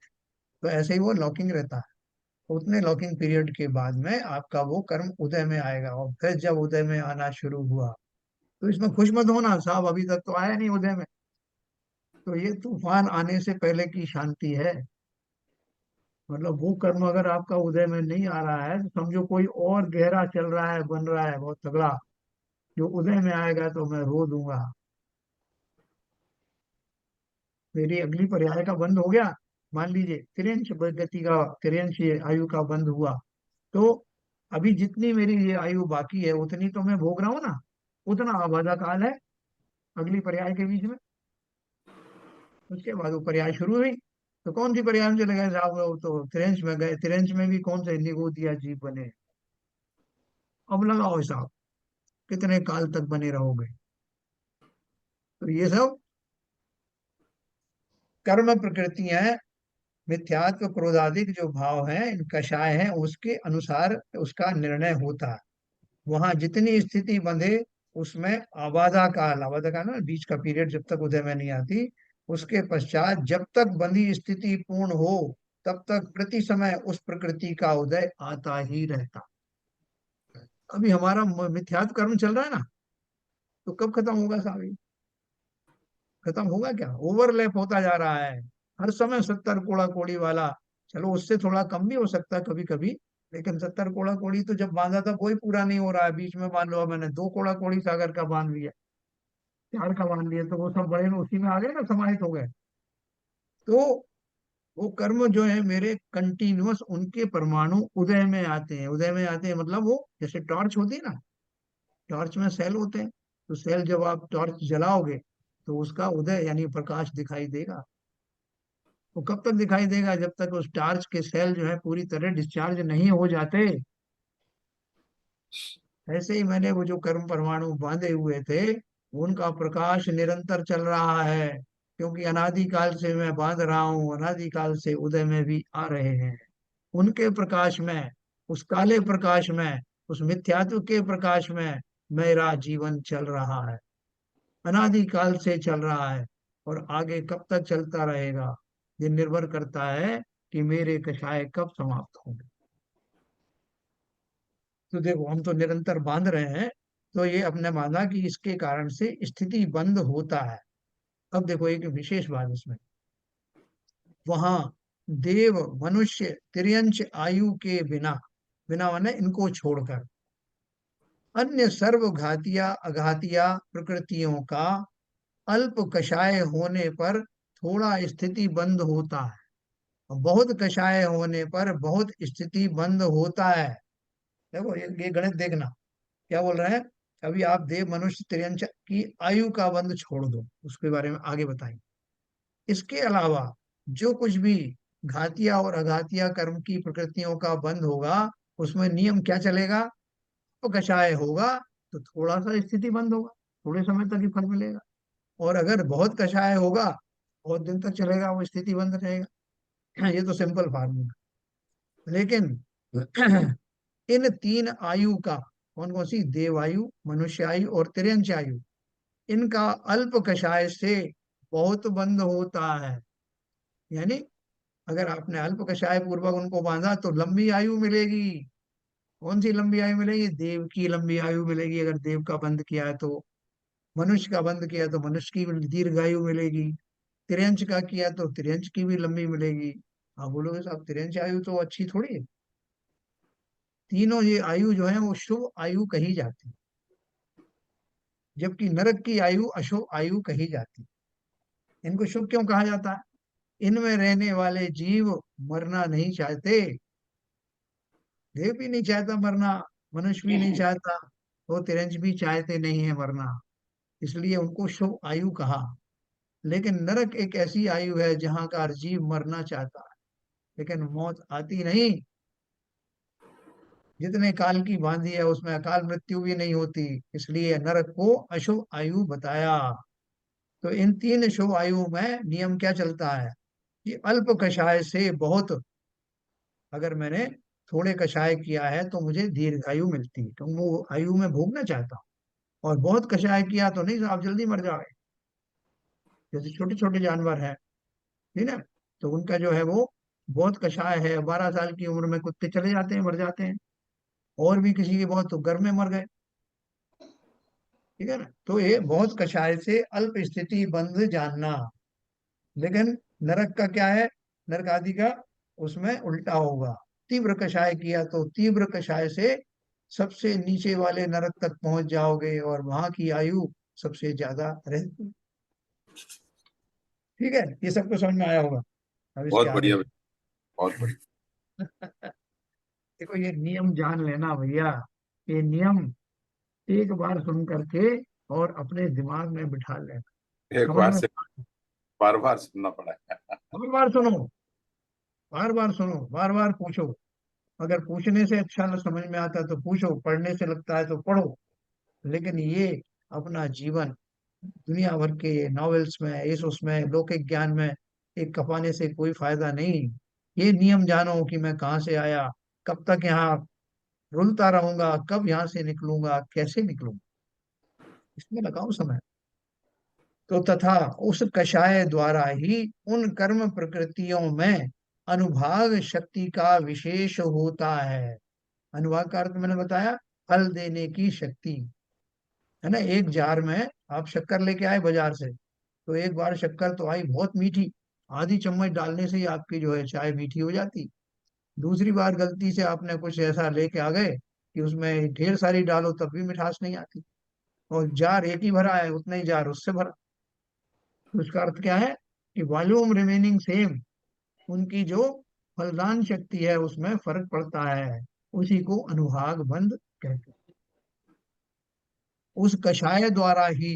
तो ऐसे ही वो लॉकिंग रहता है। उतने लॉकिंग पीरियड के बाद में आपका वो कर्म उदय में आएगा। और फिर जब उदय में आना शुरू हुआ, तो इसमें खुश मत होना साहब, अभी तक तो आया नहीं उदय में। तो ये तूफान आने से पहले की शांति है। मतलब वो कर्म अगर आपका उदय में नहीं आ रहा है, तो समझो कोई और गहरा चल रहा है, बन रहा है बहुत तगड़ा, जो उदय में आएगा तो मैं रो दूंगा। मेरी अगली पर्याय का बंद हो गया, मान लीजिए तिर्यंश गति का, तिर्यंश ये आयु का बंद हुआ, तो अभी जितनी मेरी ये आयु बाकी है उतनी तो मैं भोग रहा हूँ ना, उतना आबादा काल है अगली पर्याय के बीच में। उसके बाद वो पर्याय शुरू हुई। तो कौन सी पर्याय में चले गए साहब? वो तो तिरंज में गए, तिरंज में भी कौन से निगोदिया जीव बने। अब लगाओ हिसाब, कितने काल तक बने रहोगे? तो ये सब कर्म प्रकृतियां, मिथ्यात्व क्रोधादिक जो भाव हैं, इन कषाय हैं, उसके अनुसार उसका निर्णय होता है। वहां जितनी स्थिति बंधे उसमें आबादा काल ना, बीच का पीरियड जब तक उदय में नहीं आती, उसके पश्चात जब तक बंधी स्थिति पूर्ण हो तब तक प्रति समय उस प्रकृति का उदय आता ही रहता। अभी हमारा मिथ्यात्व कर्म चल रहा है ना, तो कब खत्म होगा साहब ये? खत्म होगा क्या? ओवरलैप होता जा रहा है हर समय 70 कोड़ा कोड़ी वाला। चलो उससे थोड़ा कम भी हो सकता है कभी कभी, लेकिन 70 कोड़ा कोड़ी तो जब बांधा था कोई पूरा नहीं हो रहा है। बीच में मान लो अब मैंने 2 कोड़ा कोड़ी सागर का बांध लिया, 4 का बांध लिया, तो वो सब बड़े में उसी में आ गए ना, समाहित हो गए। तो वो कर्म जो है मेरे कंटिन्यूअस, उनके परमाणु उदय में आते हैं। उदय में आते हैं मतलब वो जैसे टॉर्च होती है ना, टॉर्च में सेल होते हैं, तो सेल जब आप टॉर्च जलाओगे तो उसका उदय यानी प्रकाश दिखाई देगा। वो कब तक दिखाई देगा? जब तक उस टॉर्च के सेल जो है पूरी तरह डिस्चार्ज नहीं हो जाते। ऐसे ही मैंने वो जो कर्म परमाणु बांधे हुए थे, उनका प्रकाश निरंतर चल रहा है, क्योंकि अनादिकाल से मैं बांध रहा हूँ, अनादिकाल से उदय में भी आ रहे हैं। उनके प्रकाश में, उस काले प्रकाश में, उस मिथ्यात्व के प्रकाश में मेरा जीवन चल रहा है, अनादिकाल से चल रहा है। और आगे कब तक चलता रहेगा, ये निर्भर करता है कि मेरे कषाय कब समाप्त होंगे। तो देखो हम तो निरंतर बांध रहे हैं, तो ये अपने माना कि इसके कारण से स्थिति बंद होता है। अब देखो एक विशेष बात इसमें, वहां देव मनुष्य तिर्यंच आयु के बिना, बिना माने इनको छोड़कर, अन्य सर्व घातिया अघातिया प्रकृतियों का अल्प कषाय होने पर थोड़ा स्थिति बंद होता है, और बहुत कषाय होने पर बहुत स्थिति बंद होता है। देखो ये गणित देखना, क्या बोल रहे हैं? अभी आप देव मनुष्य तिर्यंच की आयु का बंध छोड़ दो, उसके बारे में आगे बताएंगे। इसके अलावा जो कुछ भी घातिया और अघातिया कर्म की प्रकृतियों का बंध होगा, उसमें नियम क्या चलेगा? तो कषाय होगा, तो थोड़ा सा स्थिति बंद होगा, थोड़े समय तक ही फल मिलेगा। और अगर बहुत कषाय होगा, बहुत दिन तक चलेगा, वो स्थिति बंद रहेगा। ये तो सिंपल फार्मूला। लेकिन इन तीन आयु का, कौन कौन सी, देवायु, मनुष्य आयु और तिर्यंच आयु, इनका अल्प कषाय से बहुत बंद होता है। यानी अगर आपने अल्प कषाय पूर्वक उनको बांधा तो लंबी आयु मिलेगी। कौन सी लंबी आयु मिलेगी? देव की लंबी आयु मिलेगी अगर देव का बंद किया है तो। मनुष्य का बंद किया तो मनुष्य की भी दीर्घायु मिलेगी। तिर्यंच का किया तो तिर्यंच की भी लंबी मिलेगी। आप बोलोगे साहब तिर्यंच आयु तो अच्छी थोड़ी है। तीनों ये आयु जो है वो शुभ आयु कही जाती है, जबकि नरक की आयु अशुभ आयु कही जाती है। इनको शुभ क्यों कहा जाता है? इनमें रहने वाले जीव मरना नहीं चाहते। देव भी नहीं चाहता मरना, मनुष्य भी नहीं चाहता, वो तिरंज भी चाहते नहीं है मरना, इसलिए उनको शुभ आयु कहा। लेकिन नरक एक ऐसी आयु है जहां का जीव मरना चाहता है लेकिन मौत आती नहीं। जितने काल की बांधी है उसमें अकाल मृत्यु भी नहीं होती, इसलिए नरक को अशुभ आयु बताया। तो इन तीन शुभ आयु में नियम क्या चलता है कि अल्प कषाय से बहुत, अगर मैंने थोड़े कषाय किया है तो मुझे दीर्घायु मिलती है, तो वो आयु में भोगना चाहता हूँ। और बहुत कषाय किया तो नहीं, आप जल्दी मर जाओगे। जैसे छोटे छोटे जानवर हैं, ठीक है, तो उनका जो है वो बहुत कषाय है, 12 साल की उम्र में कुत्ते चले जाते हैं, मर जाते हैं। और भी किसी के बहुत तो गर्भ में मर गए, ठीक है ना। तो ये बहुत कषाय से अल्प स्थिति बंध जानना। लेकिन नरक का क्या है, नरक आदि का, उसमें उल्टा होगा। तीव्र कषाय किया तो तीव्र कषाय से सबसे नीचे वाले नरक तक पहुंच जाओगे और वहां की आयु सबसे ज्यादा रहती है। ठीक है, ये सबको समझ में आया होगा। अब इसके बहुत आगे बढ़िया, बहुत बढ़िया। देखो, ये नियम जान लेना भैया। ये नियम एक बार सुन करके और अपने दिमाग में बिठा लेना। एक समझ बार में, से बार बार सुनना पड़ा है। बार बार सुनो, बार बार सुनो, बार बार पूछो। अगर पूछने से अच्छा न समझ में आता तो पूछो, पढ़ने से लगता है तो पढ़ो। लेकिन ये अपना जीवन दुनिया भर के नॉवेल्स में, इस उसमें लौकिक ज्ञान में एक खपाने से कोई फायदा नहीं। ये नियम जानो कि मैं कहाँ से आया, कब तक यहाँ रुलता रहूंगा, कब यहाँ से निकलूंगा, कैसे निकलूंगा, इसमें लगाओ समय। तो तथा उस कषाय द्वारा ही उन कर्म प्रकृतियों में अनुभाग शक्ति का विशेष होता है। अनुभाग का अर्थ मैंने बताया, फल देने की शक्ति, है ना। एक जार में आप शक्कर लेके आए बाजार से, तो एक बार शक्कर तो आई बहुत मीठी, आधी चम्मच डालने से ही आपकी जो है चाय मीठी हो जाती। दूसरी बार गलती से आपने कुछ ऐसा लेके आ गए कि उसमें ढेर सारी डालो तब भी मिठास नहीं आती, और जार एक ही भरा है, उतना ही जार उससे भरा। तो उसका अर्थ क्या है कि वॉल्यूम रिमेनिंग सेम, उनकी जो फलदान शक्ति है उसमें फर्क पड़ता है। उसी को अनुभाग बंद कहते हैं। उस कषाय द्वारा ही,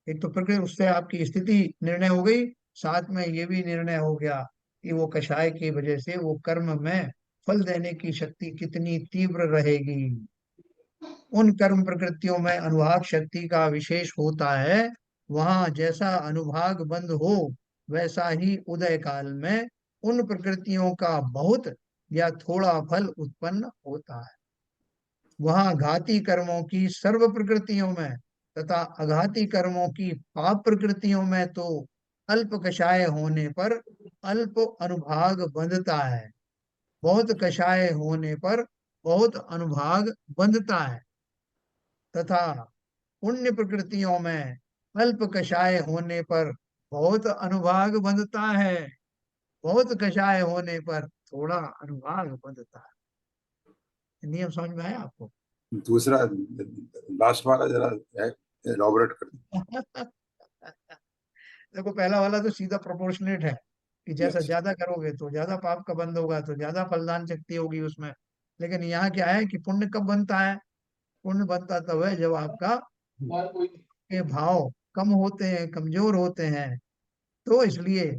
एक तो प्रकृति उससे आपकी स्थिति निर्णय हो गई, साथ में ये भी निर्णय हो गया कि वो कषाय की वजह से वो कर्म में फल देने की शक्ति कितनी तीव्र रहेगी। उन कर्म प्रकृतियों में अनुभाग शक्ति का विशेष होता है। वहां जैसा अनुभाग बंद हो वैसा ही उदय काल में उन प्रकृतियों का बहुत या थोड़ा फल उत्पन्न होता है। वहां घाती कर्मों की सर्व प्रकृतियों में तथा अघाती कर्मों की पाप प्रकृतियों में तो अल्प कषाय होने पर अल्प अनुभाग बंधता है, बहुत कषाय होने पर बहुत अनुभाग बंधता है। तथा पुण्य प्रकृतियों में अल्प कषाय होने पर बहुत अनुभाग बंधता है, बहुत कषाय होने पर थोड़ा अनुभाग बंधता है। नियम समझ में आया आपको? दूसरा लास्ट वाला जरा एलॉबरेट कर देखो, पहला वाला तो सीधा प्रोपोर्शनेट है कि दीजिए। जैसा ज्यादा करोगे तो ज्यादा पाप का बंद होगा, तो ज्यादा फलदान शक्ति होगी उसमें। लेकिन यहाँ क्या है कि पुण्य कब बनता है? पुण्य बनता तब है जब आपका और कोई के भाव कम होते हैं, कमजोर होते हैं। तो इसलिए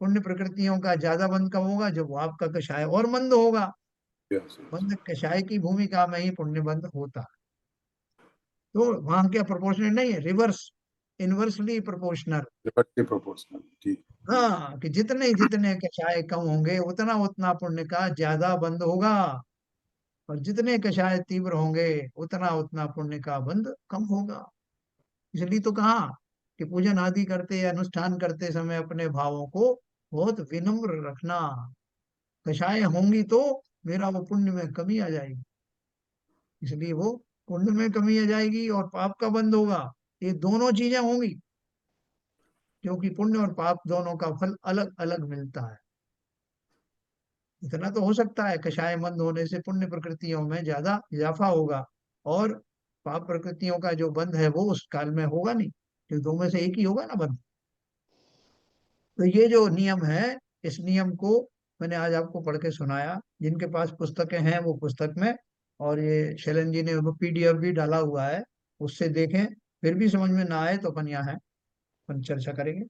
पुण्य प्रकृतियों का ज्यादा बंद कब होगा? जब वो आपका कषाय और मंद होगा। Yes, yes. बंद कषाय की भूमिका में ही पुण्य बंद होता है। तो वहां क्या प्रोपोर्शनल नहीं है, reverse, inversely proportional. Reversely proportional, ठीक। हाँ, कि जितने जितने कषाय कम होंगे उतना उतना पुण्य का ज्यादा बंध होगा, और जितने कषाय तीव्र होंगे उतना उतना पुण्य का बंध कम होगा। इसलिए तो कहा कि पूजन आदि करते या अनुष्ठान करते समय अपने भावों को बहुत विनम्र रखना। कषाय होंगी तो मेरा वो पुण्य में कमी आ जाएगी, इसलिए वो पुण्य में कमी आ जाएगी और पाप का बंध होगा। ये दोनों चीजें होंगी, क्योंकि पुण्य और पाप दोनों का फल अलग अलग मिलता है। इतना तो हो सकता है, कषाय मंद होने से पुण्य प्रकृतियों में ज्यादा इजाफा होगा, और पाप प्रकृतियों का जो बंध है वो उस काल में होगा नहीं, क्योंकि दो में से एक ही होगा ना बंध। तो ये जो नियम है, इस नियम को मैंने आज आपको पढ़ के सुनाया। जिनके पास पुस्तकें हैं वो पुस्तक में, और ये शैलन जी ने पीडीएफ भी डाला हुआ है, उससे देखें। फिर भी समझ में ना आए तो अपन यहाँ है, अपन चर्चा करेंगे।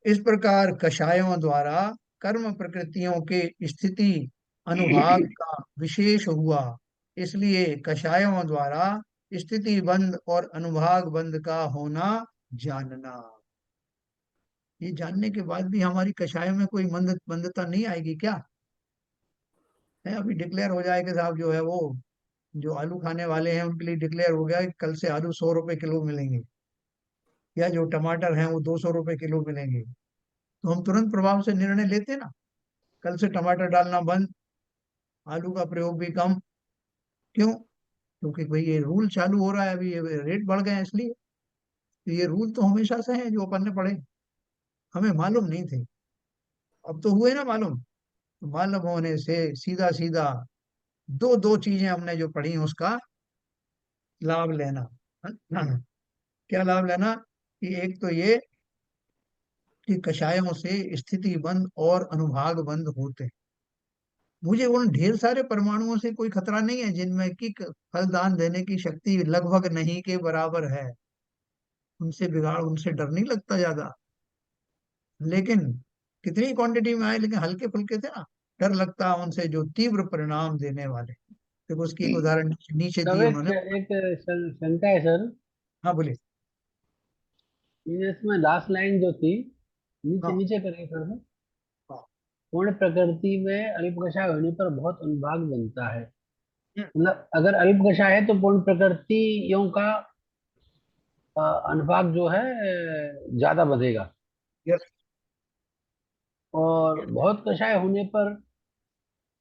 इस प्रकार कषायों द्वारा कर्म प्रकृतियों के स्थिति अनुभाग का विशेष हुआ, इसलिए कषायों द्वारा स्थिति बंध और अनुभाग बंध का होना जानना। ये जानने के बाद भी हमारी कषायों में कोई मंदता नहीं आएगी क्या? है, अभी डिक्लेयर हो जाए कि साहब जो है वो, जो आलू खाने वाले हैं उनके लिए डिक्लेयर हो गया कि कल से आलू 100 रुपए किलो मिलेंगे, या जो टमाटर हैं वो 200 रुपए किलो मिलेंगे, तो हम तुरंत प्रभाव से निर्णय लेते ना, कल से टमाटर डालना बंद, आलू का प्रयोग भी कम। क्यों? क्योंकि भाई ये रूल चालू हो रहा है, अभी ये रेट बढ़ गए हैं इसलिए। तो ये रूल तो हमेशा से हैं जो अपन ने पढ़े, हमें मालूम नहीं थे, अब तो हुए ना मालूम। तो मालूम होने से सीधा सीधा दो दो चीजें हमने जो पढ़ी उसका लाभ लेना। क्या लाभ लेना? कि एक तो ये कि कषायों से स्थिति बंद और अनुभाग बंद होते हैं। मुझे उन ढेर सारे परमाणुओं से कोई खतरा नहीं है जिनमें कि फलदान देने की शक्ति लगभग नहीं के बराबर है, उनसे बिगाड़, उनसे डर नहीं लगता ज्यादा। लेकिन कितनी क्वांटिटी में आए, लेकिन हल्के फुल्के थे ना, डर लगता है उनसे जो तीव्र परिणाम देने वाले। देखो उसकी एक उदाहरण नीचे तब दिए एक उन्होंने। एक शंका है सर। हाँ बोलिए। ये इसमें लास्ट लाइन जो थी, नीचे हाँ नीचे करेंगे सर में, हाँ। पूर्ण प्रकृति में अल्पकषाय होने पर बहुत अनुभाग बनता है। हम्म, मतलब अगर अल्पकषाय है तो पूर्ण प्रकृतियों का अनुभाग जो है ज्यादा बढ़ेगा, यस। और बहुत कषाय होने पर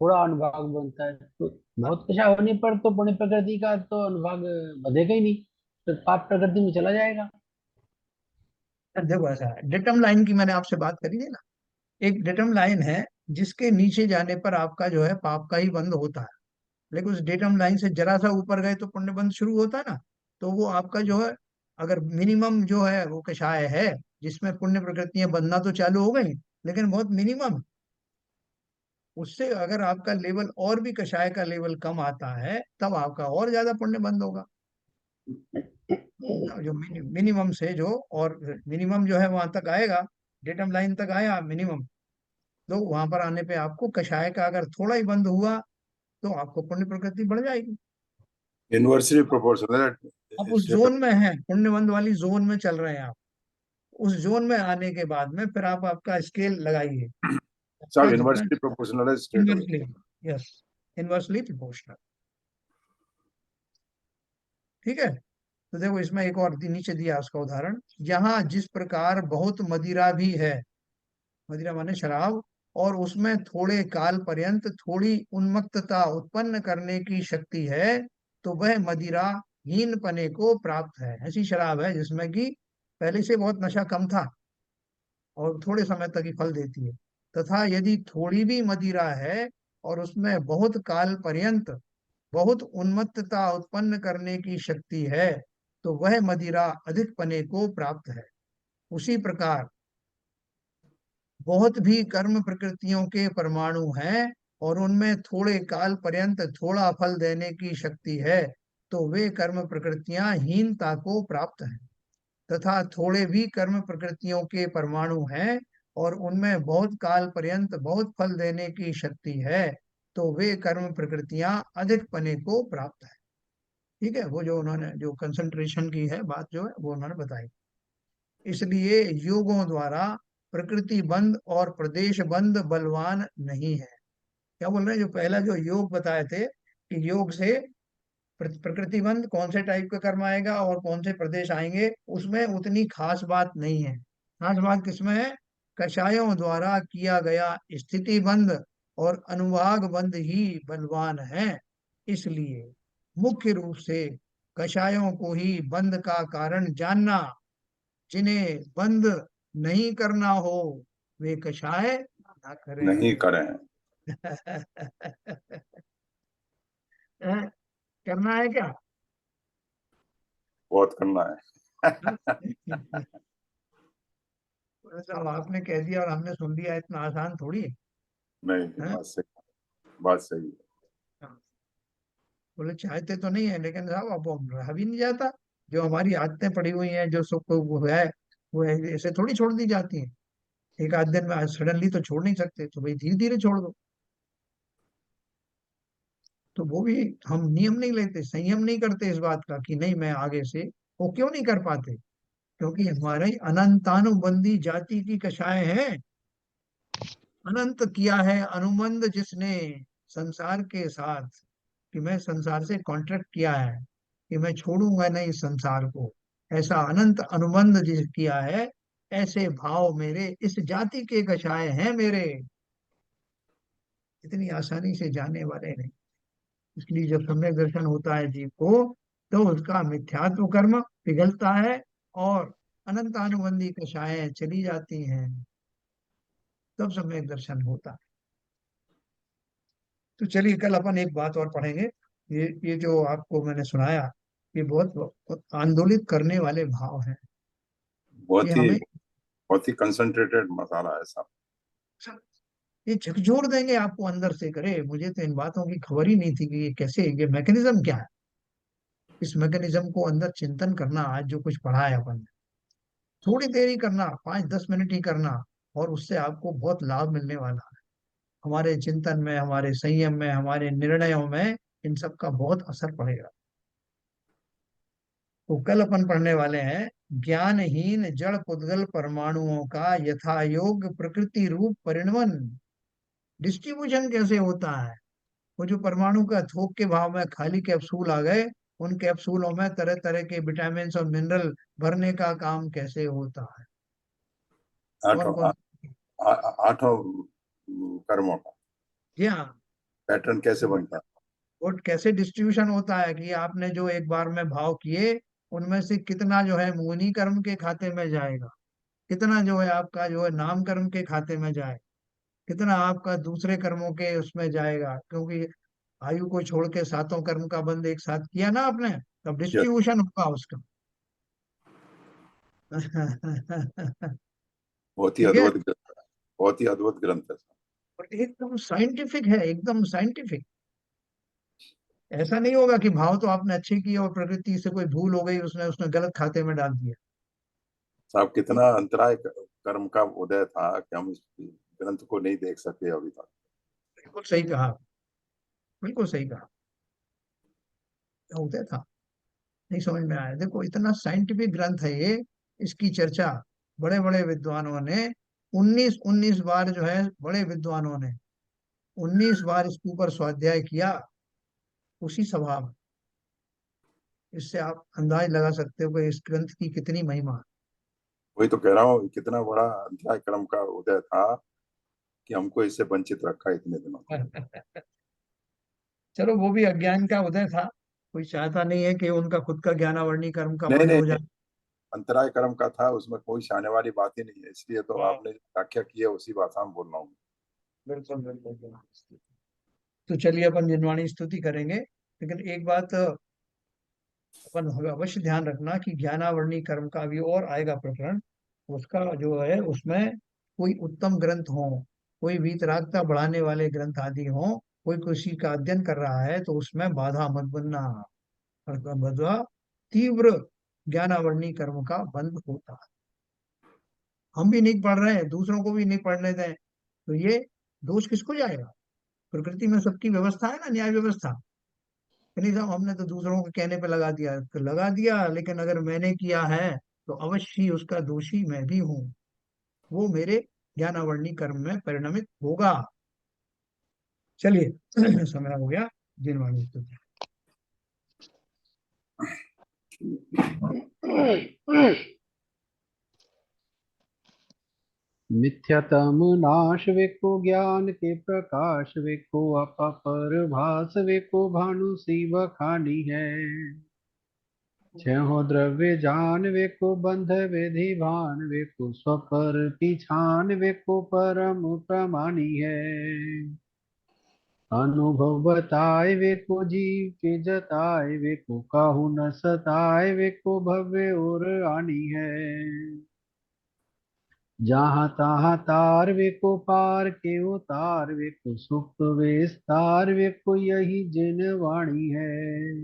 थोड़ा अनुभाग बनता है। तो बहुत कषाय होने पर तो पुण्य प्रकृति का तो अनुभाग बढ़ेगा ही नहीं, तो पाप प्रकृति में चला जाएगा। देखो ऐसा है, डेटम लाइन की मैंने आपसे बात करी थी ना, एक डेटम लाइन है जिसके नीचे जाने पर आपका जो है पाप का ही बंद होता है, लेकिन उस डेटम लाइन से जरा सा ऊपर गए तो पुण्य बंद शुरू होता है ना। तो वो आपका जो है, अगर मिनिमम जो है वो कषाय है जिसमें पुण्य प्रकृतियां बनना तो चालू हो गई, लेकिन बहुत मिनिमम, उससे अगर आपका लेवल और भी कषाय का लेवल कम आता है तब आपका और ज्यादा पुण्य बंद होगा। जो मिनिमम से जो, और मिनिमम जो है वहां तक आएगा, डेटम लाइन तक आया मिनिमम, तो वहां पर आने पे आपको कषाय का अगर थोड़ा ही बंद हुआ तो आपको पुण्य प्रकृति बढ़ जाएगी। इनवर्सली प्रोपोर्शनल आप उस जोन में हैं, पुण्यबंध वाली जोन में चल रहे हैं आप, उस जोन में आने के बाद में फिर आप आपका स्केल लगाइए, आपका सब जितना इनवर्सली प्रोपोर्शनल है straight away. Inversely, yes, inversely proportional. ठीक है। तो देखो इसमें एक और नीचे दिया उसका उदाहरण, जहां जिस प्रकार बहुत मदिरा भी है, मदिरा माने शराब, और उसमें थोड़े काल पर्यंत थोड़ी उन्मत्तता उत्पन्न करने की शक्ति है, तो वह मदिरा हीन पने को प्राप्त है। ऐसी शराब है जिसमें कि पहले से बहुत नशा कम था और थोड़े समय तक ही फल देती है। तथा यदि थोड़ी भी मदिरा है और उसमें बहुत काल पर्यंत बहुत उन्मत्तता उत्पन्न करने की शक्ति है, तो वह मदिरा अधिक पने को प्राप्त है। उसी प्रकार बहुत भी कर्म प्रकृतियों के परमाणु हैं और उनमें थोड़े काल पर्यंत थोड़ा फल देने की शक्ति है, तो वे कर्म प्रकृतियां हीनता को प्राप्त हैं। तथा थोड़े भी कर्म प्रकृतियों के परमाणु हैं और उनमें बहुत काल पर्यंत बहुत फल देने की शक्ति है, तो वे कर्म प्रकृतियां अधिक पने को प्राप्त है। ठीक है, वो जो उन्होंने जो कंसंट्रेशन की है बात जो है वो उन्होंने बताई। इसलिए योगों द्वारा प्रकृति बंध और प्रदेश बंध बलवान नहीं है। क्या बोल रहे हैं, जो पहला जो योग बताए थे कि योग से प्रकृतिबंध कौन से टाइप का कर्म आएगा और कौन से प्रदेश आएंगे, उसमें उतनी खास बात नहीं है। खास बात किसमें है, कषायों द्वारा किया गया स्थिति बंध और अनुभाग बंध ही बलवान है। इसलिए मुख्य रूप से कषायों को ही बंध का कारण जानना। जिन्हें बंद नहीं करना हो वे कषाय ना नहीं करें। करें। करना है क्या? बहुत करना है। साहब आपने कह दिया और हमने सुन लिया, इतना आसान थोड़ी है। नहीं, हैं? बात सही है। बोले चाहते तो नहीं है, लेकिन साहब अब वो रहा भी नहीं जाता। जो हमारी आदतें पड़ी हुई हैं, जो सबको वो है, वो ऐसे थोड़ी छोड़ दी जाती हैं। एक आध दिन में सडनली तो छोड़ नहीं सकते, तो भाई धीरे धीरे छोड़ दो। तो वो भी हम नियम नहीं लेते, संयम नहीं करते इस बात का कि नहीं मैं आगे से, वो क्यों नहीं कर पाते? क्योंकि हमारे अनंतानुबंधी जाति की कषाय है। अनंत किया है अनुबंध जिसने संसार के साथ, कि मैं संसार से कॉन्ट्रैक्ट किया है कि मैं छोड़ूंगा नहीं संसार को। ऐसा अनंत अनुबंध जिस किया है, ऐसे भाव मेरे इस जाति के कषाय हैं मेरे। इतनी आसानी से जाने वाले नहीं। इसलिए जब सम्यक दर्शन होता है जीव को, तो उसका मिथ्यात्व कर्म पिघलता है और अनंतानुबंधी कषायें चली जाती हैं, तब सम्यक दर्शन होता है। तो चलिए कल अपन एक बात और पढ़ेंगे। ये जो आपको मैंने सुनाया, ये बहुत आंदोलित करने वाले भाव हैं। ये बहुत ही हमें बहुत ही कंसंट्रेटेड मसाला है साहब। ये झकझोर देंगे आपको अंदर से। करे मुझे तो इन बातों की खबर ही नहीं थी कि ये कैसे, ये मैकेनिज्म क्या है। इस मैकेनिज्म को अंदर चिंतन करना, आज जो कुछ पढ़ा है अपन ने, थोड़ी देर ही करना, 5-10 मिनट ही करना, और उससे आपको बहुत लाभ मिलने वाला है। हमारे चिंतन में, हमारे संयम में, हमारे निर्णयों में इन सब का बहुत असर पड़ेगा। तो कल अपन पढ़ने वाले हैं ज्ञानहीन जड़ पुद्गल परमाणुओं का यथा योग प्रकृति रूप परिणमन। डिस्ट्रीब्यूशन कैसे होता है, वो जो परमाणु का थोक के भाव में खाली कैप्सूल आ गए, उन कैप्सूलों में तरह तरह के विटामिन और मिनरल भरने का काम कैसे होता है। कौन आठों कौन। आठों कर्मों का जी हाँ। पैटर्न कैसे बनता है। वो कैसे डिस्ट्रीब्यूशन होता है कि आपने जो एक बार में भाव किए, उनमें से कितना जो है मुनि कर्म के खाते में जाएगा, कितना जो है आपका जो है नाम कर्म के खाते में जाए, कितना आपका दूसरे कर्मों के उसमें जाएगा। क्योंकि आयु को छोड़ के सातों कर्म का बंद एक साथ किया ना आपने, तब Yes, डिस्ट्रीब्यूशन होगा उसका। बहुत ही ठीक है। अद्भुत ग्रंथ है। बहुत ही अद्भुत ग्रंथ है साहब। और एकदम साइंटिफिक है, एकदम साइंटिफिक। ऐसा नहीं होगा कि भाव तो आपने अच्छे किए और प्रकृति से कोई भूल हो गई, उसने उसने गलत खाते में डाल दिया। साहब कितना अंतराय कर्म का उदय था कि हम इस ग्रंथ को नहीं देख सके अभी तक। बिल्कुल सही कहा, बिल्कुल सही कहा। क्या होता था, नहीं समझ में आया। देखो इतना साइंटिफिक ग्रंथ है ये, इसकी चर्चा बड़े बड़े विद्वानों ने 19 बार जो है, बड़े विद्वानों ने 19 बार इसके ऊपर स्वाध्याय किया उसी सभा में। इससे आप अंदाज लगा सकते हो कि इस ग्रंथ की कितनी महिमा वही तो कह रहा हूँ, कितना बड़ा अंतराय कर्म का उदय था कि हमको इससे वंचित रखा इतने दिनों तक। है। चलो वो भी अज्ञान का उदय था। कोई चाहता नहीं है कि उनका खुद का ज्ञानावरणी कर्म का नहीं बंद नहीं हो नहीं, जाए। अंतराय कर्म का था, उसमें कोई छाने वाली बात ही नहीं है। इसलिए तो हाँ, आपने जो व्याख्या की है उसी भाषा में बोल रहा हूँ। बिल्कुल बिल्कुल बिल्कुल। तो चलिए अपन जिनवाणी स्तुति करेंगे, लेकिन एक बात अपन हमें अवश्य ध्यान रखना कि ज्ञानावरणी कर्म का भी और आएगा प्रकरण। उसका जो है उसमें कोई उत्तम ग्रंथ हो, कोई वीतरागता बढ़ाने वाले ग्रंथ आदि हो, कोई किसी का अध्ययन कर रहा है तो उसमें बाधा मत बनना। और बदवा तीव्र ज्ञानावरणी कर्म का बंद होता है। हम भी नहीं पढ़ रहे हैं, दूसरों को भी नहीं पढ़ने दें, तो ये दोष किसको जाएगा? प्रकृति में सबकी व्यवस्था है ना, न्याय व्यवस्था। नहीं साहब, हमने तो दूसरों के कहने पे लगा दिया तो लगा दिया, लेकिन अगर मैंने किया है तो अवश्य ही उसका दोषी मैं भी हूँ। वो मेरे ज्ञानावर्णी कर्म में परिणमित होगा। चलिए समय हो गया। जिनवाणी स्तुति। मिथ्यातम नाश वेको ज्ञान के प्रकाश वेको अपापर भास वेको भानु सी बखानी है। छहो द्रव्य जान वेको बंध विधि भान वेको स्वपर पिछान वेको परम प्रमाणी है। अनुभव बताए वेको जीव के जताए वेको काहू न सताए वेको भव्य और आनी है। जहाँ तहाँ तार वेको पार के उतार वेको सुख विस्तार वेको यही जिन वाणी है।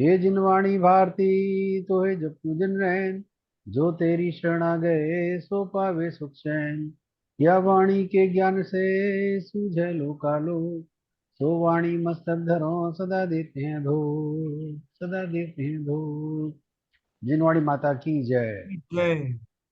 हे जिन वाणी भारती तो हे जब पूजन रहन, जो तेरी शरणा गए सो पावे सुख चैन। या वाणी के ज्ञान से सूझे लोकालो, सो वाणी मस्तक धरो सदा देते हैं धो, सदा देते हैं धो। जिनवाणी माता की जय। जय।